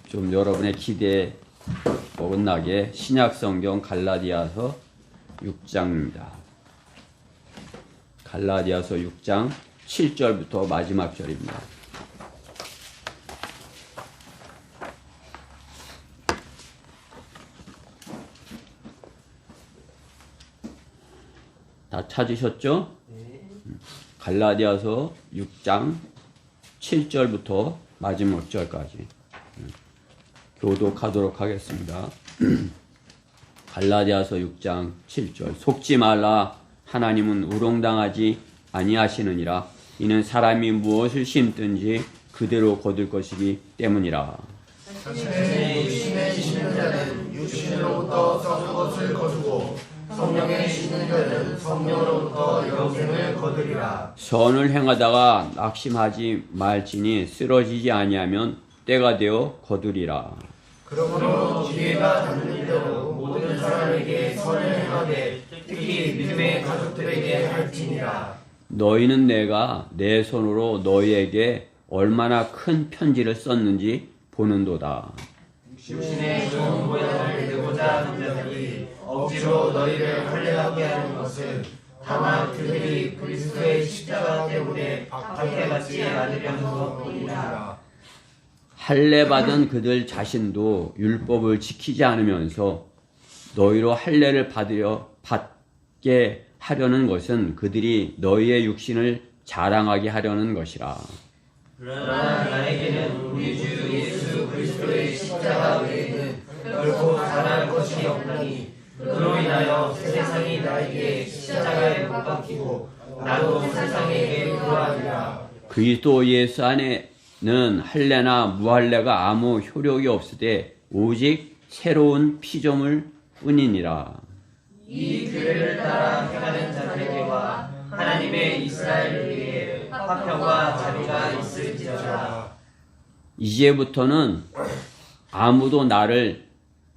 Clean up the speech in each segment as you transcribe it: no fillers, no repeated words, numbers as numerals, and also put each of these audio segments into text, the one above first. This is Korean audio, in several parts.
좀 여러분의 기대에 어긋나게 신약성경 갈라디아서 6장입니다. 갈라디아서 6장 7절부터 마지막 절입니다. 다 찾으셨죠? 갈라디아서 6장 7절부터 마지막 절까지 교독하도록 하겠습니다. 갈라디아서 6장 7절. 속지 말라. 하나님은 우롱당하지 아니하시느니라. 이는 사람이 무엇을 심든지 그대로 거둘 것이기 때문이라. 자신의 육신에 심는 자는 육신으로부터 썩은 것을 거두고 성령에 심는 자는 성령으로부터 영생을 거두리라. 선을 행하다가 낙심하지 말지니 쓰러지지 아니하면 때가 되어 거두리라. 그러므로 기회가 닿는 대로 모든 사람에게 선을 행하되 특히 믿음의 가족들에게 할지니라. 너희는 내가 내 손으로 너희에게 얼마나 큰 편지를 썼는지 보는도다. 육신의 좋은 모양을 내고자 하는 자들이 억지로 너희를 할례하게 하는 것은 다만 그들이 그리스도의 십자가 때문에 박해받지 않으려는 것뿐이라. 할례받은 그들 자신도 율법을 지키지 않으면서 너희로 할례를 받게 하려는 것은 그들이 너희의 육신을 자랑하게 하려는 것이라. 그러나 나에게는 우리 주 예수 그리스도의 십자가 외에는 결코 잘할 것이 없나니 그로 인하여 세상이 나에게 십자가에 못 박히고 나도 세상에게 그러하리라. 그리스도 예수 안에는 할례나 무할례가 아무 효력이 없으되 오직 새로운 피조물 뿐이니라. 이 규례를 따라 행하는 자들에게와 하나님의 이스라엘을 위해 화평과 자비가 있을지어다. 이제부터는 아무도 나를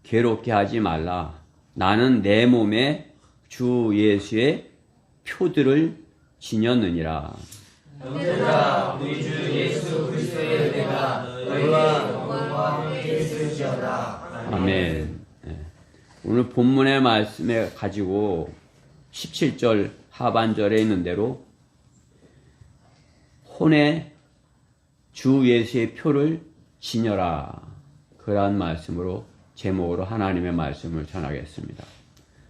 괴롭게 하지 말라. 나는 내 몸에 주 예수의 표들을 지녔느니라. 영들아 우리 주 예수 그리스도의 은혜가 너희와 영광과 함께 있을지어다. 아멘. 오늘 본문의 말씀에 가지고 17절 하반절에 있는 대로 혼에 주 예수의 표를 지녀라. 그러한 말씀으로 제목으로 하나님의 말씀을 전하겠습니다.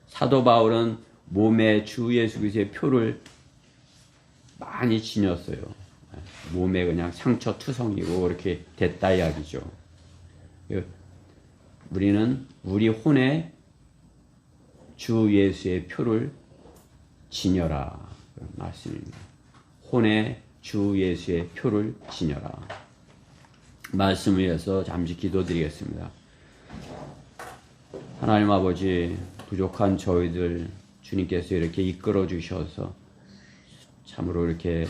사도 바울은 몸에 주 예수 그리스도의 표를 많이 지녔어요. 몸에 그냥 상처 투성이고 그렇게 됐다 이야기죠. 우리는 우리 혼에 주 예수의 표를 지녀라. 그런 말씀입니다. 혼에 주 예수의 표를 지녀라. 말씀을 위해서 잠시 기도드리겠습니다. 하나님 아버지, 부족한 저희들 주님께서 이렇게 이끌어 주셔서 참으로 이렇게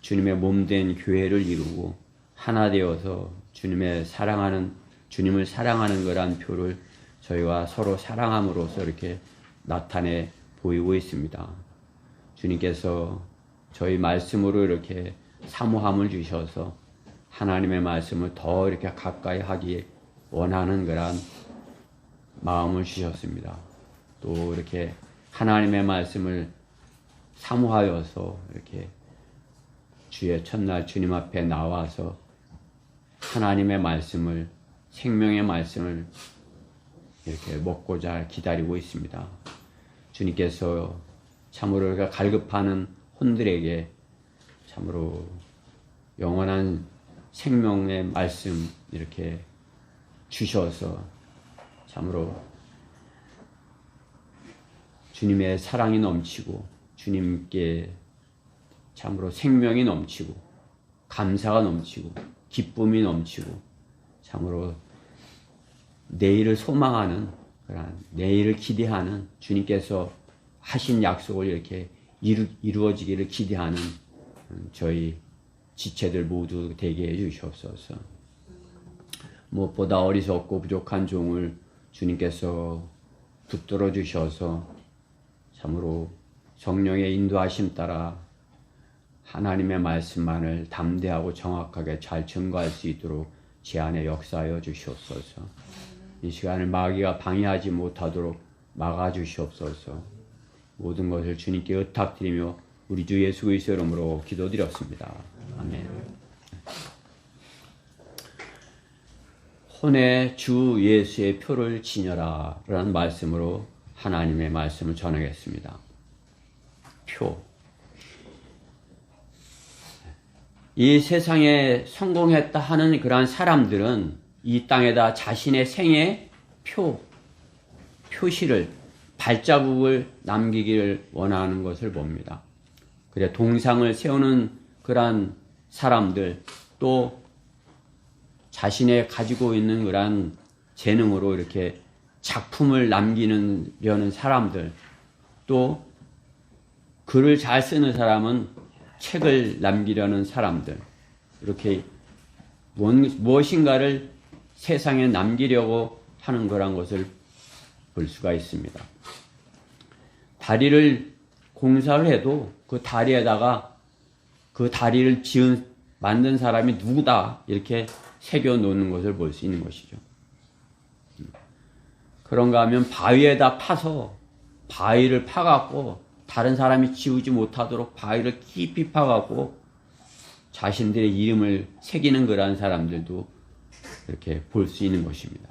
주님의 몸된 교회를 이루고 하나 되어서 주님을 사랑하는 거란 표를 저희와 서로 사랑함으로써 이렇게 나타내 보이고 있습니다. 주님께서 저희 말씀으로 이렇게 사모함을 주셔서 하나님의 말씀을 더 이렇게 가까이 하기 원하는 거란 마음을 주셨습니다. 또 이렇게 하나님의 말씀을 사모하여서 이렇게 주의 첫날 주님 앞에 나와서 하나님의 말씀을, 생명의 말씀을 이렇게 먹고자 기다리고 있습니다. 주님께서 참으로 우리가 갈급하는 혼들에게 참으로 영원한 생명의 말씀 이렇게 주셔서 참으로 주님의 사랑이 넘치고 주님께 참으로 생명이 넘치고 감사가 넘치고 기쁨이 넘치고 참으로 내일을 소망하는 그런 내일을 기대하는 주님께서 하신 약속을 이렇게 이루어지기를 기대하는 저희 지체들 모두 되게 해주시옵소서. 무엇보다 어리석고 부족한 종을 주님께서 붙들어 주셔서 참으로 성령의 인도하심 따라 하나님의 말씀만을 담대하고 정확하게 잘 증거할 수 있도록 제 안에 역사하여 주시옵소서. 이 시간을 마귀가 방해하지 못하도록 막아주시옵소서. 모든 것을 주님께 의탁드리며 우리 주 예수 그리스도의 이름으로 기도드렸습니다. 아멘. 혼의 주 예수의 표를 지녀라 라는 말씀으로 하나님의 말씀을 전하겠습니다. 표. 이 세상에 성공했다 하는 그러한 사람들은 이 땅에다 자신의 생애 표시를, 발자국을 남기기를 원하는 것을 봅니다. 그래, 동상을 세우는 그러한 사람들, 또 자신의 가지고 있는 그러한 재능으로 이렇게 작품을 남기려는 사람들, 또 글을 잘 쓰는 사람은 책을 남기려는 사람들, 이렇게 무엇인가를 세상에 남기려고 하는 거란 것을 볼 수가 있습니다. 다리를 공사를 해도 그 다리에다가 그 다리를 만든 사람이 누구다 이렇게 새겨 놓는 것을 볼 수 있는 것이죠. 그런가 하면 바위에다 파서 바위를 파갖고 다른 사람이 지우지 못하도록 바위를 깊이 파갖고 자신들의 이름을 새기는 그러한 사람들도 이렇게 볼 수 있는 것입니다.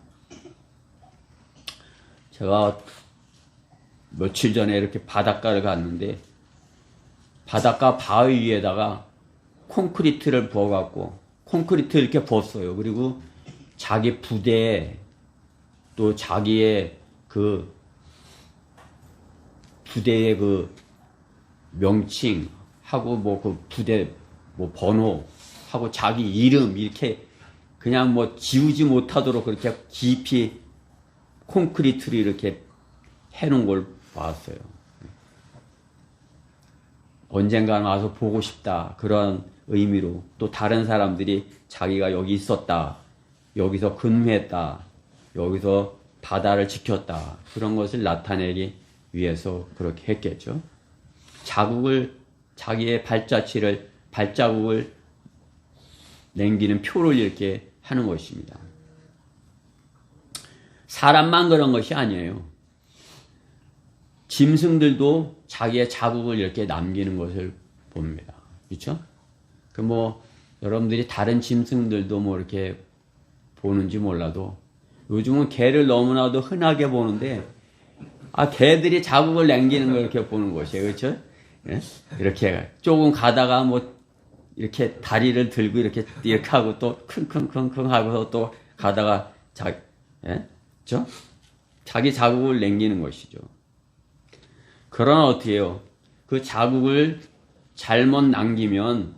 제가 며칠 전에 이렇게 바닷가를 갔는데 바닷가 바위 위에다가 콘크리트를 부어갖고 콘크리트 이렇게 부었어요. 그리고 자기 부대에 또 자기의 그 부대의 그 명칭하고 뭐 그 부대 뭐 번호하고 자기 이름 이렇게 그냥 뭐 지우지 못하도록 그렇게 깊이 콘크리트를 이렇게 해놓은 걸 봤어요. 언젠가는 와서 보고 싶다 그런 의미로, 또 다른 사람들이 자기가 여기 있었다, 여기서 근무했다, 여기서 바다를 지켰다, 그런 것을 나타내기 위해서 그렇게 했겠죠. 자기의 발자국을 남기는 표를 이렇게 하는 것입니다. 사람만 그런 것이 아니에요. 짐승들도 자기의 자국을 이렇게 남기는 것을 봅니다. 그렇죠? 여러분들이 다른 짐승들도 뭐 이렇게 보는지 몰라도 요즘은 개를 너무나도 흔하게 보는데, 개들이 자국을 남기는 걸 이렇게 보는 것이에요. 그렇죠? 예? 이렇게 조금 가다가 뭐 이렇게 다리를 들고 이렇게 하고 또 킁킁킁킁 하고 또 가다가 그렇죠? 자기 자국을 남기는 것이죠. 그러나 어떻게 해요? 그 자국을 잘못 남기면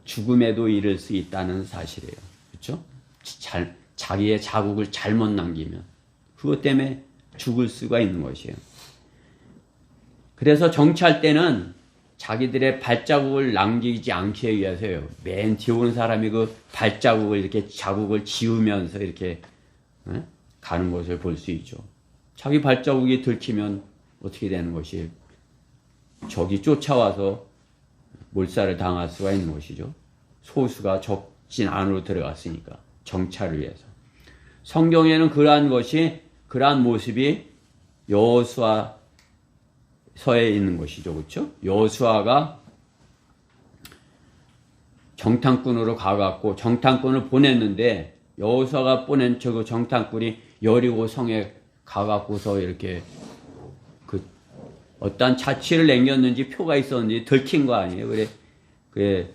죽음에도 이를 수 있다는 사실이에요. 그렇죠? 자기의 자국을 잘못 남기면 그것 때문에 죽을 수가 있는 것이에요. 그래서 정치할 때는 자기들의 발자국을 남기지 않기 위해서요. 맨 뒤에 오는 사람이 그 발자국을 이렇게 자국을 지우면서 이렇게 가는 것을 볼 수 있죠. 자기 발자국이 들키면 어떻게 되는 것이, 적이 쫓아와서 몰살을 당할 수가 있는 것이죠. 소수가 적진 안으로 들어갔으니까, 정찰을 위해서. 성경에는 그러한 모습이 여호수아서에 있는 것이죠. 그렇죠? 여호수아가 정탐꾼으로 가갖고 정탐꾼을 보냈는데, 여호수아가 보낸 저 정탐꾼이 여리고 성에 가갖고서 이렇게 어떤 자취를 남겼는지 표가 있었는지 들킨 거 아니에요. 그래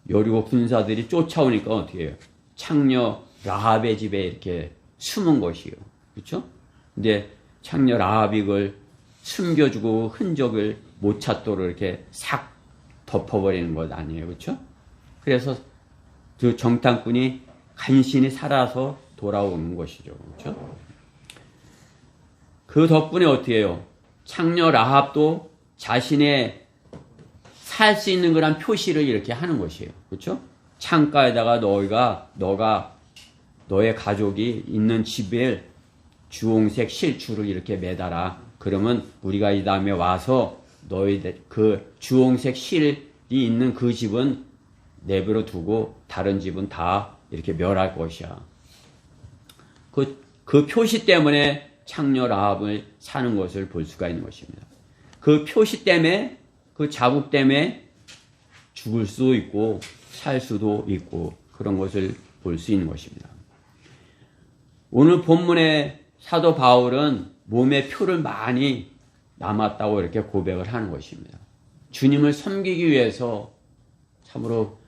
여리고 군사들이 쫓아오니까 어떻게 해요? 창녀 라합의 집에 이렇게 숨은 것이에요. 그렇죠? 근데 창녀 라합이 그걸 숨겨주고 흔적을 못 찾도록 이렇게 싹 덮어버리는 것 아니에요. 그렇죠? 그래서 그 정탐꾼이 간신히 살아서 돌아오는 것이죠. 그렇죠? 그 덕분에 어떻게 해요? 창녀 라합도 자신의 살 수 있는 그런 표시를 이렇게 하는 것이에요. 그렇죠? 창가에다가 너의 가족이 있는 집에 주홍색 실추를 이렇게 매달아. 그러면 우리가 이 다음에 와서 그 주홍색 실이 있는 그 집은 내버려 두고 다른 집은 다 이렇게 멸할 것이야. 그 표시 때문에 창녀 라합을 사는 것을 볼 수가 있는 것입니다. 그 표시 때문에, 그 자국 때문에 죽을 수도 있고 살 수도 있고 그런 것을 볼 수 있는 것입니다. 오늘 본문의 사도 바울은 몸의 표를 많이 남았다고 이렇게 고백을 하는 것입니다. 주님을 섬기기 위해서 참으로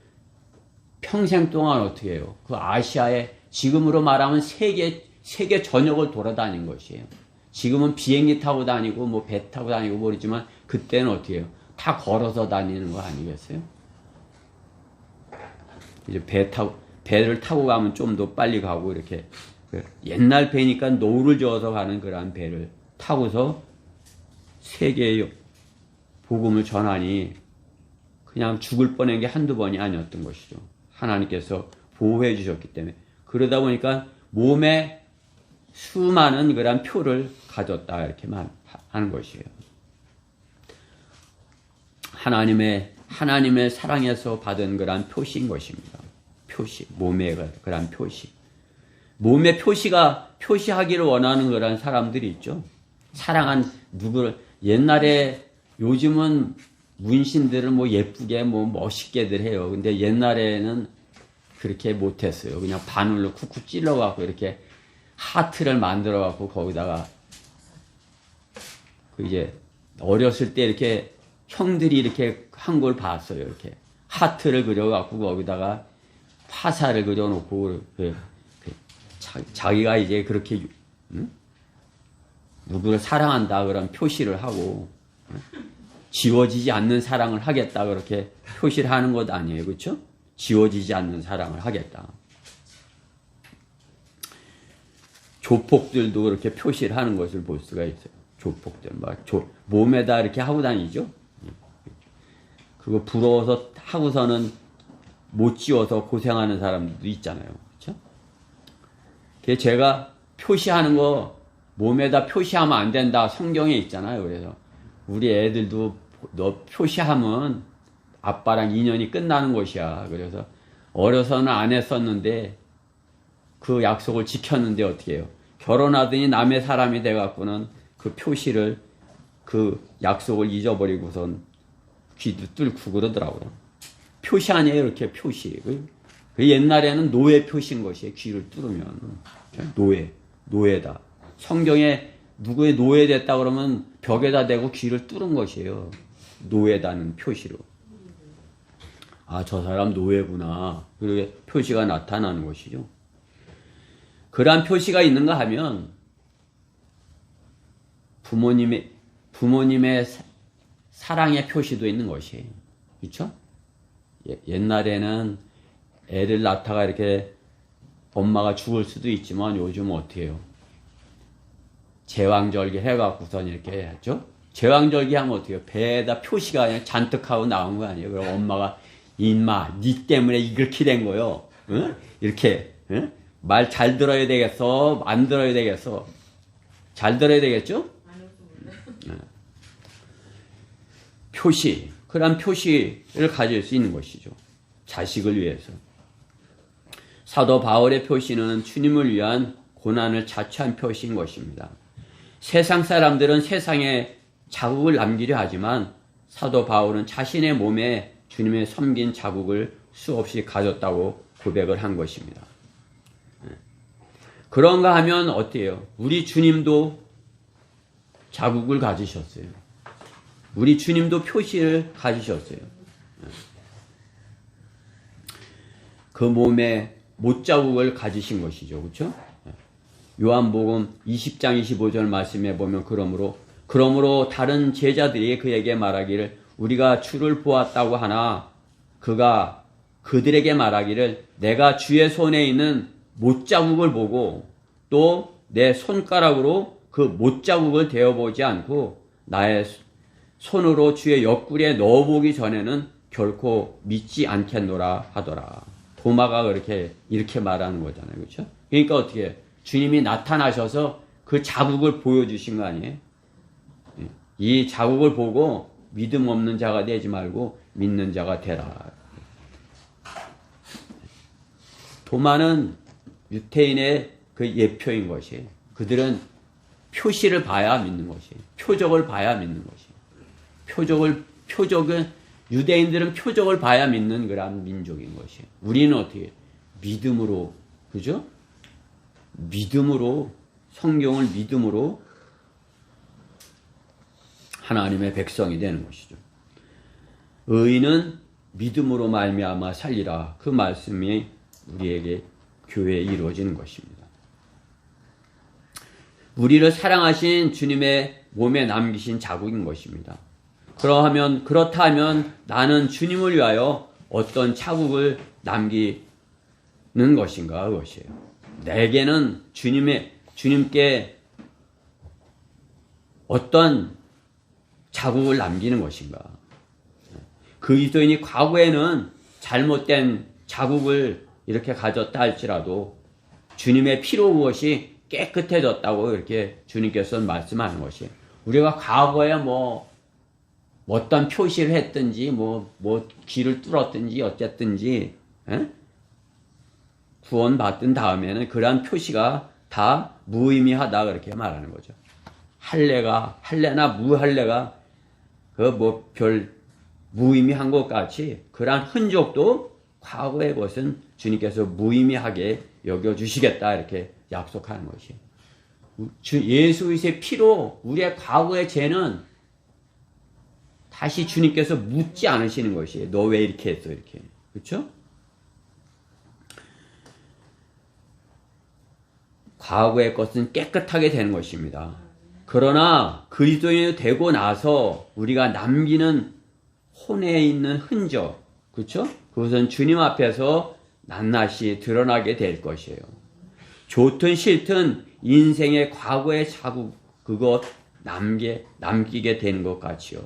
평생 동안 어떻게 해요? 그 아시아에 지금으로 말하면 세계 전역을 돌아다닌 것이에요. 지금은 비행기 타고 다니고 뭐 배 타고 다니고 모르지만 그때는 어떻게 해요? 다 걸어서 다니는 거 아니겠어요? 이제 배를 타고 가면 좀 더 빨리 가고 이렇게 옛날 배니까 노를 저어서 가는 그러한 배를 타고서 세계의 복음을 전하니 그냥 죽을 뻔한 게 한두 번이 아니었던 것이죠. 하나님께서 보호해 주셨기 때문에. 그러다 보니까 몸에 수많은 그런 표를 가졌다 이렇게만 하는 것이에요. 하나님의 사랑에서 받은 그런 표시인 것입니다. 표시, 몸의 그런 표시. 몸의 표시하기를 원하는 그런 사람들이 있죠. 사랑한 누구를, 옛날에, 요즘은 문신들을 뭐 예쁘게 뭐 멋있게들 해요. 근데 옛날에는 그렇게 못했어요. 그냥 바늘로 쿡쿡 찔러갖고 이렇게 하트를 만들어갖고 거기다가 그 이제 어렸을 때 이렇게 형들이 이렇게 한 걸 봤어요. 이렇게 하트를 그려갖고 거기다가 화살을 그려놓고 자기가 이제 그렇게 누구를 사랑한다 그런 표시를 하고 지워지지 않는 사랑을 하겠다 그렇게 표시를 하는 것 아니에요. 그렇죠? 지워지지 않는 사랑을 하겠다. 조폭들도 그렇게 표시를 하는 것을 볼 수가 있어요. 조폭들 몸에다 이렇게 하고 다니죠. 그리고 부러워서 하고서는 못 지워서 고생하는 사람들도 있잖아요. 그렇죠? 제가 표시하는 거 몸에다 표시하면 안 된다 성경에 있잖아요. 그래서 우리 애들도 너 표시하면 아빠랑 인연이 끝나는 것이야. 그래서 어려서는 안 했었는데 그 약속을 지켰는데 어떻게 해요? 결혼하더니 남의 사람이 돼갖고는 그 표시를, 그 약속을 잊어버리고선 귀도 뚫고 그러더라고요. 표시 아니에요, 이렇게 표시. 그 옛날에는 노예 표시인 것이에요. 귀를 뚫으면. 노예다. 성경에 누구의 노예됐다 그러면 벽에다 대고 귀를 뚫은 것이에요. 노예다는 표시로. 아, 저 사람 노예구나. 그렇게 표시가 나타나는 것이죠. 그러한 표시가 있는가 하면 부모님의 사랑의 표시도 있는 것이에요. 그렇죠? 옛날에는 애를 낳다가 이렇게 엄마가 죽을 수도 있지만 요즘은 어떻게 해요? 제왕절개 해갖고선 이렇게 했죠? 제왕절개 하면 어떻게 해요? 배에다 표시가 그냥 잔뜩 하고 나온 거 아니에요? 그럼 엄마가 인마, 니 때문에 이렇게 된 거요. 응? 이렇게, 응? 말 잘 들어야 되겠어? 안 들어야 되겠어? 잘 들어야 되겠죠? 표시, 그런 표시를 가질 수 있는 것이죠. 자식을 위해서. 사도 바울의 표시는 주님을 위한 고난을 자처한 표시인 것입니다. 세상 사람들은 세상에 자국을 남기려 하지만 사도 바울은 자신의 몸에 주님의 섬긴 자국을 수없이 가졌다고 고백을 한 것입니다. 그런가 하면 어때요? 우리 주님도 자국을 가지셨어요. 우리 주님도 표시를 가지셨어요. 그 몸에 못자국을 가지신 것이죠. 그렇죠? 요한복음 20장 25절 말씀에 보면 그러므로 다른 제자들이 그에게 말하기를 우리가 주를 보았다고 하나 그가 그들에게 말하기를 내가 주의 손에 있는 못자국을 보고 또 내 손가락으로 그 못자국을 대어보지 않고 나의 손으로 주의 옆구리에 넣어보기 전에는 결코 믿지 않겠노라 하더라. 도마가 이렇게 말하는 거잖아요. 그렇죠? 그러니까 어떻게 해요? 주님이 나타나셔서 그 자국을 보여주신 거 아니에요? 이 자국을 보고 믿음 없는 자가 되지 말고 믿는 자가 되라. 도마는 유태인의 그 예표인 것이, 그들은 표시를 봐야 믿는 것이, 표적을 봐야 믿는 것이, 표적은 유대인들은 표적을 봐야 믿는 그런 민족인 것이. 우리는 어떻게 믿음으로, 그죠? 믿음으로, 성경을 믿음으로 하나님의 백성이 되는 것이죠. 의인은 믿음으로 말미암아 살리라. 그 말씀이 우리에게 교회에 이루어지는 것입니다. 우리를 사랑하신 주님의 몸에 남기신 자국인 것입니다. 그렇다면 나는 주님을 위하여 어떤 자국을 남기는 것인가, 그것이에요. 내게는 주님께 어떤 자국을 남기는 것인가. 그리스도인이 과거에는 잘못된 자국을 이렇게 가졌다 할지라도 주님의 피로 그것이 깨끗해졌다고 이렇게 주님께서는 말씀하는 것이에요. 우리가 과거에 어떤 표시를 했든지, 길을 뚫었든지, 어쨌든지, 구원받은 다음에는 그러한 표시가 다 무의미하다, 그렇게 말하는 거죠. 할례나 무할례가 별 무의미한 것 같이 그러한 흔적도 과거의 것은 주님께서 무의미하게 여겨주시겠다, 이렇게 약속하는 것이에요. 예수 그리스도의 피로 우리의 과거의 죄는 다시 주님께서 묻지 않으시는 것이에요. 너 왜 이렇게 했어? 이렇게. 그렇죠? 과거의 것은 깨끗하게 되는 것입니다. 그러나 그리스도인이 되고 나서 우리가 남기는 혼에 있는 흔적, 그렇죠? 그것은 주님 앞에서 낱낱이 드러나게 될 것이에요. 좋든 싫든 인생의 과거의 자국, 그것 남기게 되는 것 같이요.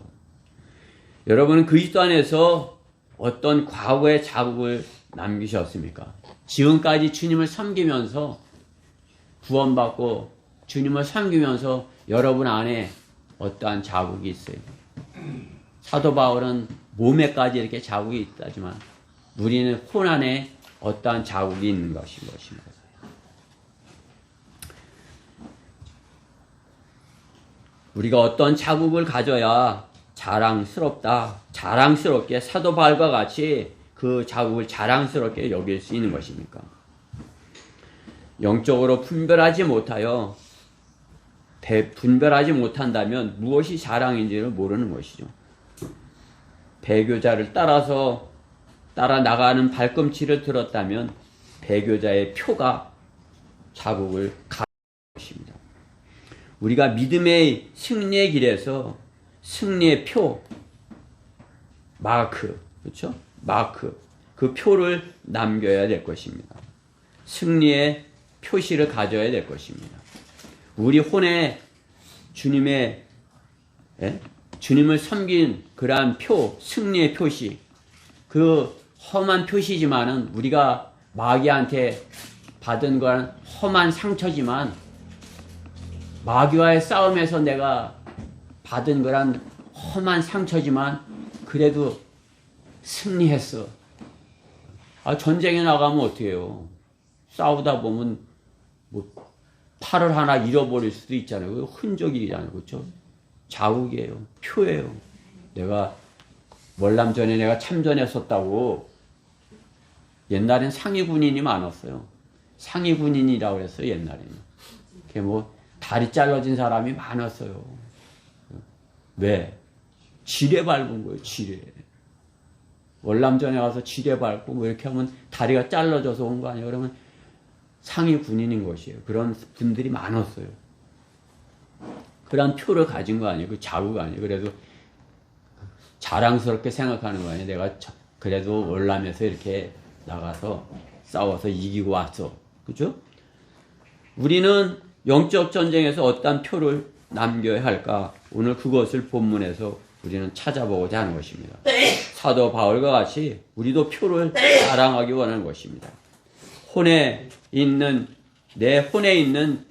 여러분은 그리스도 안에서 어떤 과거의 자국을 남기셨습니까? 지금까지 주님을 섬기면서 구원받고 주님을 섬기면서 여러분 안에 어떠한 자국이 있어요? 사도 바울은 몸에까지 이렇게 자국이 있다지만 우리는 혼 안에 어떠한 자국이 있는 것입니다. 우리가 어떤 자국을 가져야 자랑스럽게 사도 바울과 같이 그 자국을 자랑스럽게 여길 수 있는 것입니까? 영적으로 분별하지 못한다면 무엇이 자랑인지를 모르는 것이죠. 배교자를 따라 나가는 발꿈치를 들었다면 배교자의 표가 자국을 가는 것입니다. 우리가 믿음의 승리의 길에서 승리의 표, 마크, 그렇죠? 마크, 그 표를 남겨야 될 것입니다. 승리의 표시를 가져야 될 것입니다. 우리 혼에 주님을 섬긴 그러한 표, 승리의 표시, 그 험한 표시지만은 우리가 마귀한테 받은 건 험한 상처지만 마귀와의 싸움에서 내가 받은 거란 험한 상처지만 그래도 승리했어. 전쟁에 나가면 어떻게 해요? 싸우다 보면 팔을 하나 잃어버릴 수도 있잖아요. 그 흔적이잖아요. 그렇죠? 자국이에요. 표예요. 내가 월남전에 내가 참전했었다고. 옛날엔 상위 군인이 많았어요. 상위 군인이라고 그랬어요. 옛날에는. 다리 잘라진 사람이 많았어요. 왜? 지뢰 밟은 거예요. 지뢰. 월남전에 가서 지뢰 밟고 이렇게 하면 다리가 잘라져서 온 거 아니에요. 그러면 상위 군인인 것이에요. 그런 분들이 많았어요. 그런 표를 가진 거 아니에요. 그 자국 아니에요. 그래도 자랑스럽게 생각하는 거 아니에요. 내가 그래도 월남에서 이렇게 나가서 싸워서 이기고 왔어. 그죠? 우리는 영적 전쟁에서 어떤 표를 남겨야 할까? 오늘 그것을 본문에서 우리는 찾아보고자 하는 것입니다. 사도 바울과 같이 우리도 표를 자랑하기 원하는 것입니다. 내 혼에 있는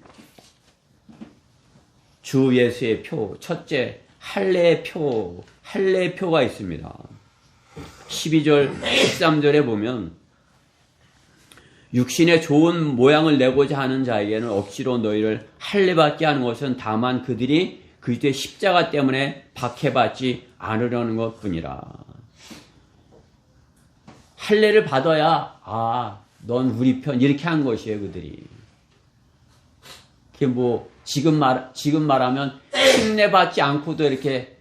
주 예수의 표, 첫째, 할례의 표가 있습니다. 12절, 13절에 보면 육신의 좋은 모양을 내고자 하는 자에게는 억지로 너희를 할례받게 하는 것은 다만 그들이 그리스도의 십자가 때문에 박해받지 않으려는 것뿐이라. 할례를 받아야 넌 우리 편 이렇게 한 것이에요, 그들이. 그게 뭐 지금 말하면 침례받지 않고도 이렇게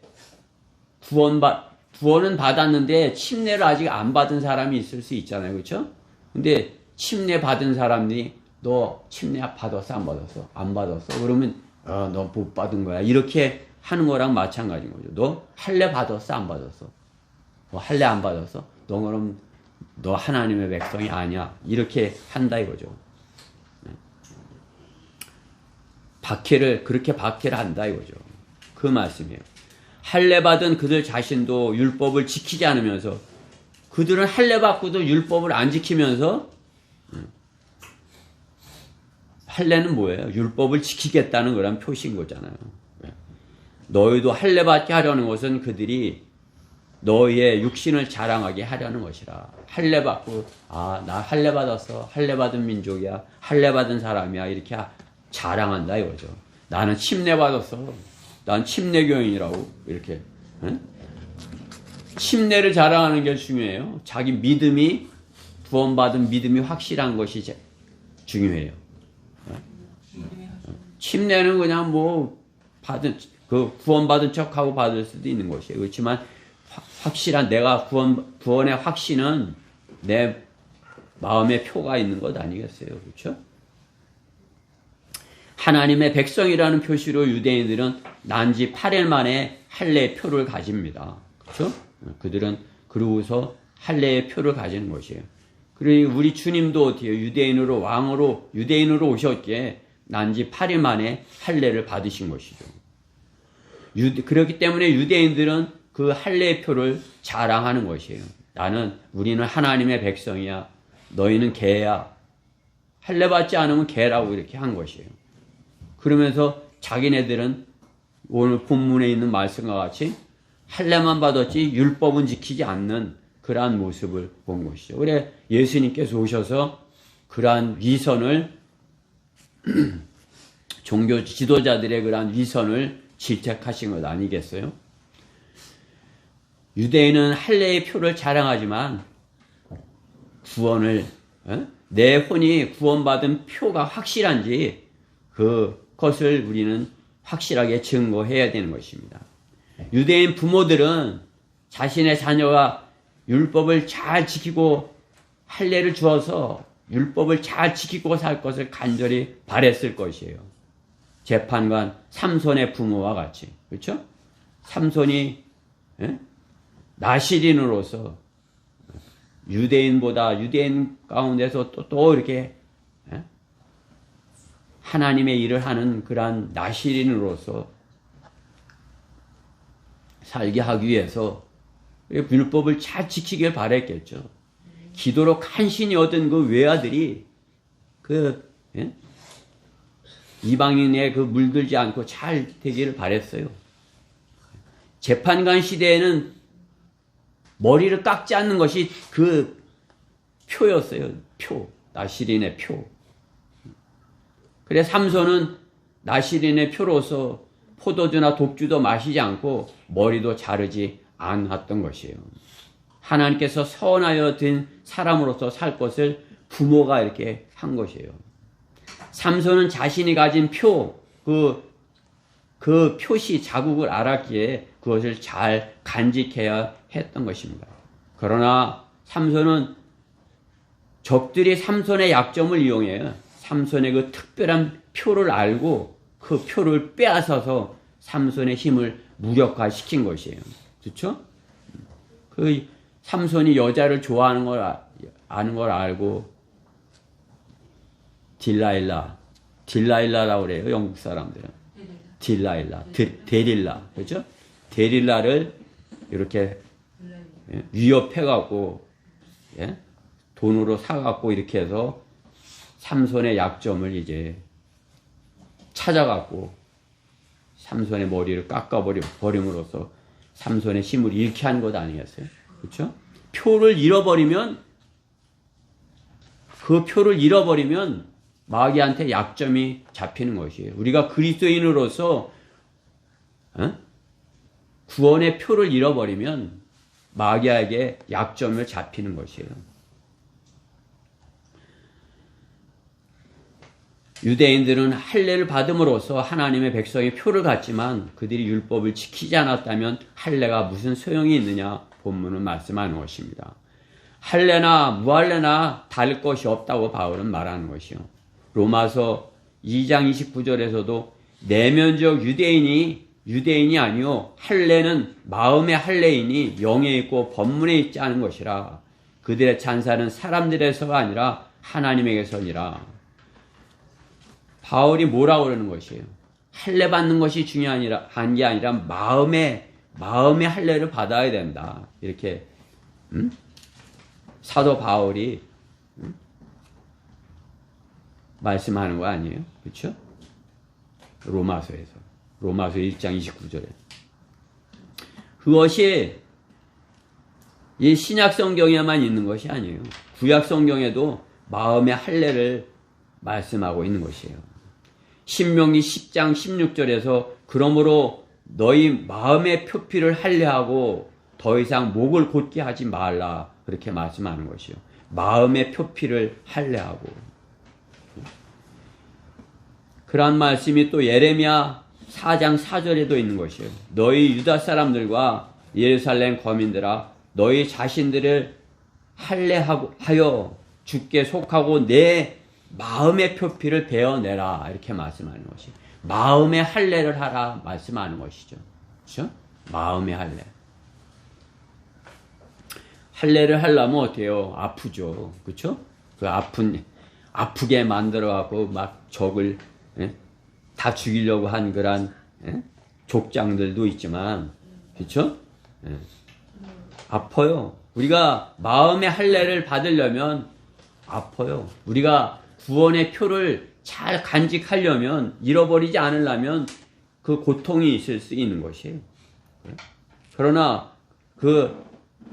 구원은 받았는데 침례를 아직 안 받은 사람이 있을 수 있잖아요, 그렇죠? 근데 침례 받은 사람이 너 침례 받았어, 안 받았어? 안 받았어? 그러면 너 못 받은 거야. 이렇게 하는 거랑 마찬가지인 거죠. 너 할례 받았어, 안 받았어? 너 할례 안 받았어? 너 그럼 너 하나님의 백성이 아니야. 이렇게 한다 이거죠. 그렇게 박해를 한다 이거죠. 그 말씀이에요. 할례 받은 그들 자신도 율법을 지키지 않으면서, 그들은 할례 받고도 율법을 안 지키면서, 할례는 뭐예요? 율법을 지키겠다는 그런 표시인 거잖아요. 너희도 할례 받게 하려는 것은 그들이 너희의 육신을 자랑하게 하려는 것이라. 할례 받고 나 할례 받았어. 할례 받은 민족이야. 할례 받은 사람이야. 이렇게 자랑한다 이거죠. 나는 침례 받았어. 난 침례교인이라고 이렇게. 침례를 자랑하는 게 중요해요. 자기 믿음이 구원받은 믿음이 확실한 것이 중요해요. 침례는 그냥 뭐 구원받은 척하고 받을 수도 있는 것이에요. 그렇지만 확실한 내가 구원의 확신은 내 마음에 표가 있는 것 아니겠어요? 그렇죠? 하나님의 백성이라는 표시로 유대인들은 난지 8일 만에 할례의 표를 가집니다. 그렇죠? 그들은 그러고서 할례의 표를 가지는 것이에요. 그리고 우리 주님도 어때요? 유대인으로 오셨기에 난지 8일 만에 할례를 받으신 것이죠. 그렇기 때문에 유대인들은 그 할례의 표를 자랑하는 것이에요. 우리는 하나님의 백성이야. 너희는 개야. 할례 받지 않으면 개라고 이렇게 한 것이에요. 그러면서 자기네들은 오늘 본문에 있는 말씀과 같이 할례만 받았지 율법은 지키지 않는 그러한 모습을 본 것이죠. 그래 예수님께서 오셔서 그러한 위선을 종교 지도자들의 그러한 위선을 질책하신 것 아니겠어요? 유대인은 할례의 표를 자랑하지만 내 혼이 구원받은 표가 확실한지 그것을 우리는 확실하게 증거해야 되는 것입니다. 유대인 부모들은 자신의 자녀가 율법을 잘 지키고 할례를 주어서 율법을 잘 지키고 살 것을 간절히 바랬을 것이에요. 재판관 삼손의 부모와 같이. 그렇죠? 삼손이 나시린으로서 유대인 가운데서 또 이렇게 하나님의 일을 하는 그러한 나시린으로서 살게 하기 위해서 율법을 잘 지키길 바랬겠죠. 기도로 간신히 얻은 그 외아들이 이방인에 물들지 않고 잘 되기를 바랬어요. 재판관 시대에는 머리를 깎지 않는 것이 그 표였어요. 나시린의 표. 그래 삼손은 나시린의 표로서 포도주나 독주도 마시지 않고 머리도 자르지 않았던 것이에요. 하나님께서 서원하여 든 사람으로서 살 것을 부모가 이렇게 한 것이에요. 삼손은 자신이 가진 그 표시 자국을 알았기에 그것을 잘 간직해야 했던 것입니다. 그러나 삼손은 적들이 삼손의 약점을 이용해 삼손의 그 특별한 표를 알고 그 표를 빼앗아서 삼손의 힘을 무력화시킨 것이에요. 그렇죠? 그 삼손이 여자를 좋아하는 걸 아는 걸 알고 딜라일라라고 그래요. 영국 사람들은. 데릴라. 그렇죠? 데릴라를 이렇게 위협해갖고 돈으로 사갖고 이렇게 해서 삼손의 약점을 이제 찾아갖고 삼손의 머리를 깎아버림으로써 삼손의 힘을 잃게 한 것 아니겠어요? 그렇죠? 표를 잃어버리면 그 표를 잃어버리면 마귀한테 약점이 잡히는 것이에요. 우리가 그리스도인으로서 구원의 표를 잃어버리면 마귀에게 약점을 잡히는 것이에요. 유대인들은 할례를 받음으로써 하나님의 백성의 표를 갖지만 그들이 율법을 지키지 않았다면 할례가 무슨 소용이 있느냐 본문은 말씀하는 것입니다. 할례나 무할례나 다를 것이 없다고 바울은 말하는 것이요. 로마서 2장 29절에서도 내면적 유대인이 아니요 할례는 마음의 할례이니 영에 있고 법문에 있지 않은 것이라. 그들의 찬사는 사람들에서가 아니라 하나님에게서니라. 바울이 뭐라고 그러는 것이에요? 할례 받는 것이 중요한 게 아니라 마음의 할례를 받아야 된다. 이렇게 사도 바울이 말씀하는 거 아니에요? 그렇죠? 로마서 1장 29절에. 그것이 이 신약 성경에만 있는 것이 아니에요. 구약 성경에도 마음의 할례를 말씀하고 있는 것이에요. 신명기 10장 16절에서 그러므로 너희 마음의 표피를 할례하고 더 이상 목을 곧게 하지 말라. 그렇게 말씀하는 것이요. 마음의 표피를 할례하고. 그런 말씀이 또 예레미야 4장 4절에도 있는 것이요. 너희 유다 사람들과 예루살렘 거민들아 너희 자신들을 할례하여 주께 속하고 내 마음의 표피를 베어내라. 이렇게 말씀하는 것이. 마음의 할례를 하라 말씀하는 것이죠. 그렇죠? 마음의 할례. 할례를 하려면 어때요? 아프죠. 그렇죠? 그 아프게 만들어갖고 막 적을 다 죽이려고 한 그런 족장들도 있지만, 그렇죠? 아파요. 우리가 마음의 할례를 받으려면 아파요. 우리가 구원의 표를 잘 간직하려면, 잃어버리지 않으려면 그 고통이 있을 수 있는 것이에요. 그러나 그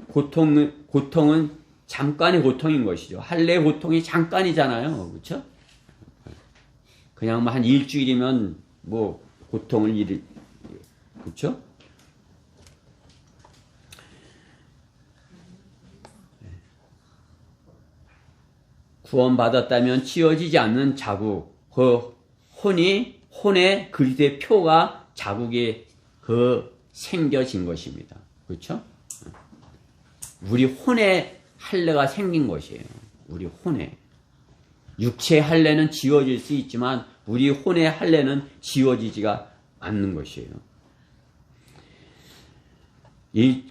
고통은 잠깐의 고통인 것이죠. 할례의 고통이 잠깐이잖아요. 그렇죠? 그냥 한 일주일이면 뭐 고통을 그렇죠? 구원받았다면 지워지지 않는 자국, 그 혼의 그리스도의 표가 자국이 생겨진 것입니다. 그렇죠? 우리 혼의 할례가 생긴 것이에요. 우리 혼의. 육체의 할례는 지워질 수 있지만 우리 혼의 할례는 지워지지가 않는 것이에요.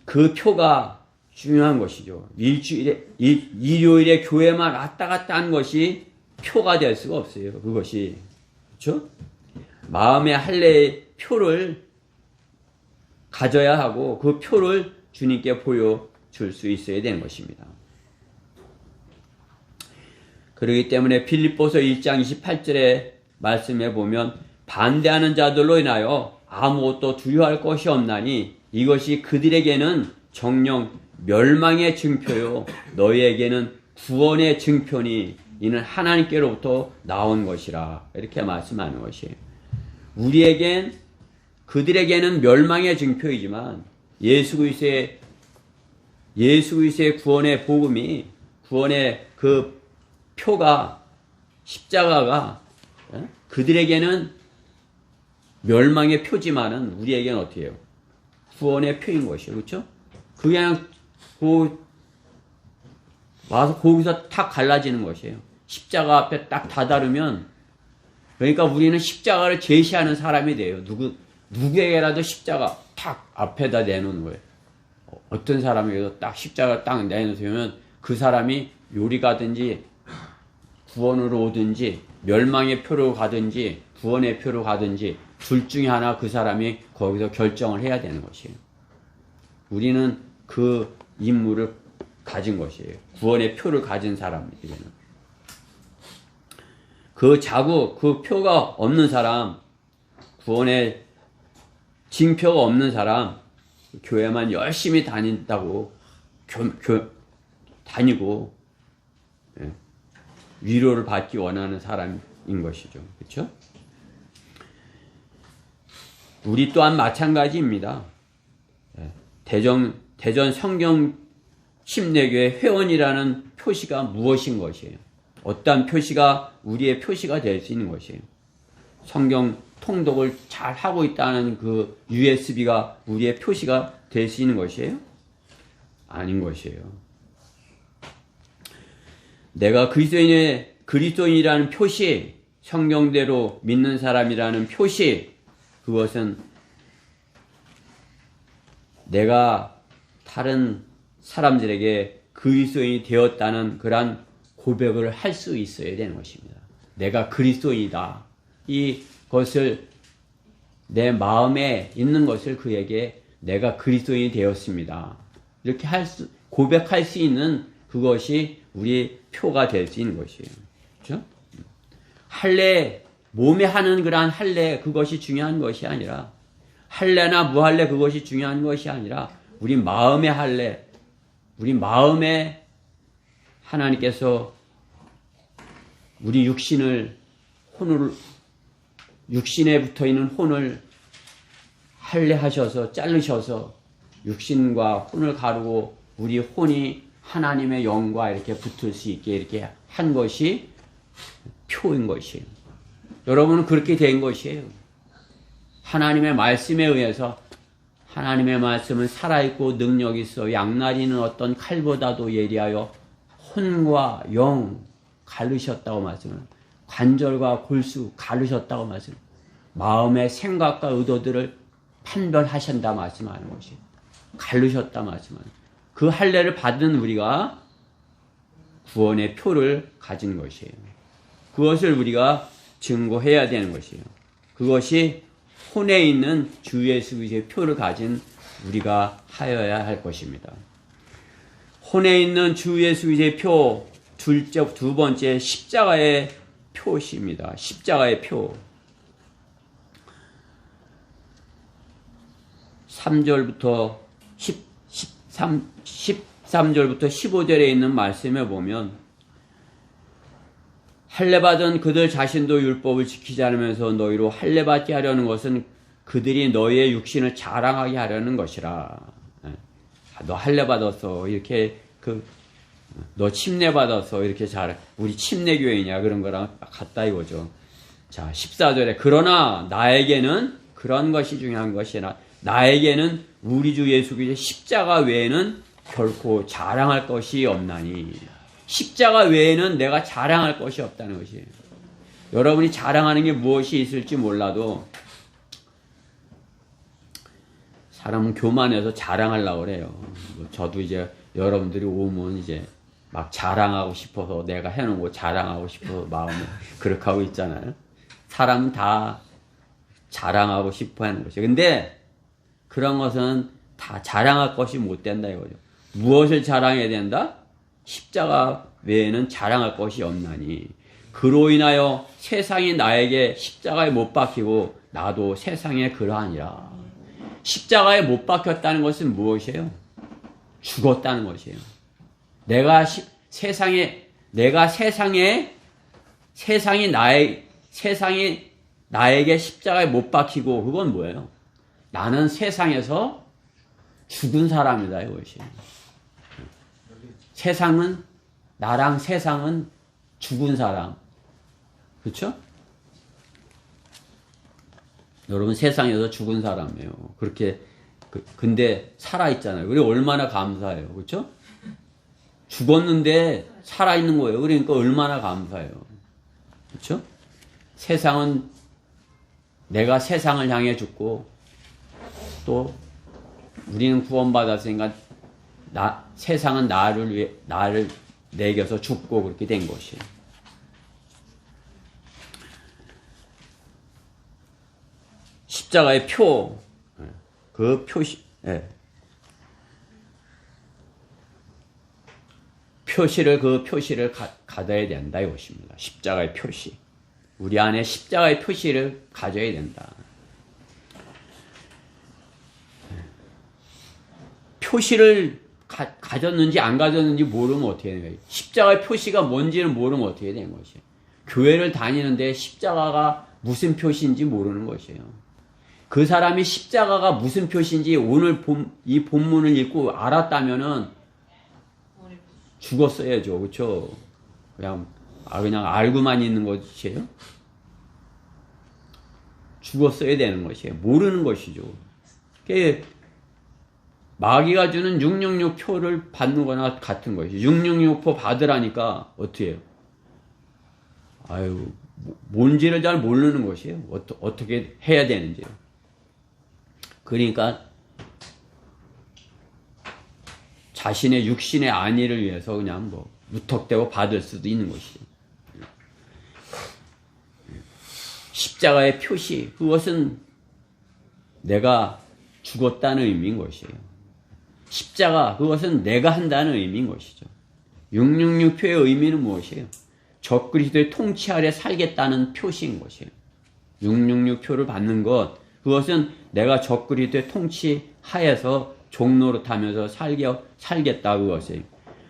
그 표가 중요한 것이죠. 일요일에 교회만 왔다 갔다 한 것이 표가 될 수가 없어요. 그것이. 그렇죠? 마음의 할례의 표를 가져야 하고 그 표를 주님께 보여줄 수 있어야 되는 것입니다. 그렇기 때문에 빌립보서 1장 28절에 말씀해 보면 반대하는 자들로 인하여 아무것도 두려워할 것이 없나니 이것이 그들에게는 정녕 멸망의 증표요 너희에게는 구원의 증표니 이는 하나님께로부터 나온 것이라. 이렇게 말씀하는 것이에요. 그들에게는 멸망의 증표이지만 예수 그리스도의 구원의 복음이, 구원의 그 표가, 십자가가 그들에게는 멸망의 표지만은 우리에게는 어떻게 해요? 구원의 표인 것이에요. 그렇죠? 그냥 와서 거기서 탁 갈라지는 것이에요. 십자가 앞에 딱 다다르면, 그러니까 우리는 십자가를 제시하는 사람이 돼요. 누구에게라도 십자가 탁 앞에다 내놓는 거예요. 어떤 사람에게도 딱 십자가를 딱 내놓으면 그 사람이 요리 가든지 구원으로 오든지 멸망의 표로 가든지 구원의 표로 가든지 둘 중에 하나 그 사람이 거기서 결정을 해야 되는 것이에요. 우리는 그 임무를 가진 것이에요. 구원의 표를 가진 사람에게는. 그 자국, 그 표가 없는 사람, 구원의 징표가 없는 사람, 교회만 열심히 다닌다고 다니고 위로를 받기 원하는 사람인 것이죠. 그렇죠? 우리 또한 마찬가지입니다. 대전 성경 침례교회 회원이라는 표시가 무엇인 것이에요? 어떠한 표시가 우리의 표시가 될 수 있는 것이에요? 성경 통독을 잘 하고 있다는 그 USB가 우리의 표시가 될 수 있는 것이에요? 아닌 것이에요. 내가 그리스도인이라는 표시, 성경대로 믿는 사람이라는 표시, 그것은 내가 다른 사람들에게 그리스도인이 되었다는 그러한 고백을 할 수 있어야 되는 것입니다. 내가 그리스도인이다. 이것을 내 마음에 있는 것을 그에게 내가 그리스도인이 되었습니다. 이렇게 고백할 수 있는 그것이 우리의 표가 될 수 있는 것이에요. 그렇죠? 할례, 몸에 하는 그러한 할례, 그것이 중요한 것이 아니라, 할례나 무할례 그것이 중요한 것이 아니라, 우리 마음의 할례, 우리 마음에 하나님께서 우리 육신에 붙어 있는 혼을 할례하셔서 자르셔서 육신과 혼을 가르고 우리 혼이 하나님의 영과 이렇게 붙을 수 있게 이렇게 한 것이 표인 것이에요. 여러분은 그렇게 된 것이에요. 하나님의 말씀에 의해서 하나님의 말씀은 살아있고 능력이 있어 양날이는 어떤 칼보다도 예리하여 혼과 영 가르셨다고 말씀을, 관절과 골수 가르셨다고 말씀, 마음의 생각과 의도들을 판별하신다 말씀하는 것이에요. 가르셨다 말씀하는 그 할례를 받은 우리가 구원의 표를 가진 것이에요. 그것을 우리가 증거해야 되는 것이에요. 그것이 혼에 있는 주 예수 그리스도의 표를 가진 우리가 하여야 할 것입니다. 혼에 있는 주 예수 그리스도의 표, 두 번째 십자가의 표시입니다. 십자가의 표. 13절부터 15절에 있는 말씀에 보면 할례받은 그들 자신도 율법을 지키지 않으면서 너희로 할례받게 하려는 것은 그들이 너희의 육신을 자랑하게 하려는 것이라. 너 할례받았어 이렇게 너 침례받았어 이렇게 우리 침례교회냐 그런 거랑 같다 이거죠. 자 14절에 그러나 나에게는 그런 것이 중요한 것이 아니라 나에게는 우리 주 예수 그리스도의 십자가 외에는 결코 자랑할 것이 없나니. 십자가 외에는 내가 자랑할 것이 없다는 것이에요. 여러분이 자랑하는 게 무엇이 있을지 몰라도 사람은 교만해서 자랑하려고 그래요. 저도 이제 여러분들이 오면 이제 막 자랑하고 싶어서 내가 해놓은 거 자랑하고 싶어서 마음에 그렇게 하고 있잖아요. 사람은 다 자랑하고 싶어 하는 것이에요. 근데 그런 것은 다 자랑할 것이 못 된다 이거죠. 무엇을 자랑해야 된다? 십자가 외에는 자랑할 것이 없나니. 그로 인하여 세상이 나에게 십자가에 못 박히고 나도 세상에 그러하니라. 십자가에 못 박혔다는 것은 무엇이에요? 죽었다는 것이에요. 세상이 나에게 십자가에 못 박히고 그건 뭐예요? 나는 세상에서 죽은 사람이다 이것이. 세상은 죽은 사람. 그렇죠? 여러분 세상에서 죽은 사람이에요. 그렇게 근데 살아 있잖아요. 우리 얼마나 감사해요. 그렇죠? 죽었는데 살아 있는 거예요. 그러니까 얼마나 감사해요. 그렇죠? 내가 세상을 향해 죽고 또 우리는 구원받았으니까 세상은 나를 내겨서 죽고 그렇게 된 것이에요. 십자가의 표, 그 표시, 그 표시를 가져야 된다 이것입니다. 십자가의 표시. 우리 안에 십자가의 표시를 가져야 된다. 표시를 가졌는지 안 가졌는지 모르면 어떻게 되는 거예요? 십자가의 표시가 뭔지는 모르면 어떻게 되는 것이에요? 교회를 다니는데 십자가가 무슨 표시인지 모르는 것이에요. 그 사람이 십자가가 무슨 표시인지 오늘 이 본문을 읽고 알았다면은 죽었어야죠. 그렇죠? 그냥 알고만 있는 것이에요? 죽었어야 되는 것이에요. 모르는 것이죠. 마귀가 주는 666표를 받는 거나 같은 것이죠. 666표 받으라니까 어떻게 해요? 뭔지를 잘 모르는 것이에요. 어떻게 해야 되는지요. 그러니까 자신의 육신의 안위를 위해서 그냥 무턱대고 받을 수도 있는 것이죠. 십자가의 표시, 그것은 내가 죽었다는 의미인 것이에요. 십자가, 그것은 내가 한다는 의미인 것이죠. 666표의 의미는 무엇이에요? 적그리스도의 통치 아래 살겠다는 표시인 것이에요. 666표를 받는 것, 그것은 내가 적그리스도의 통치 하에서 종노릇하면서 살겠다, 그것이에요.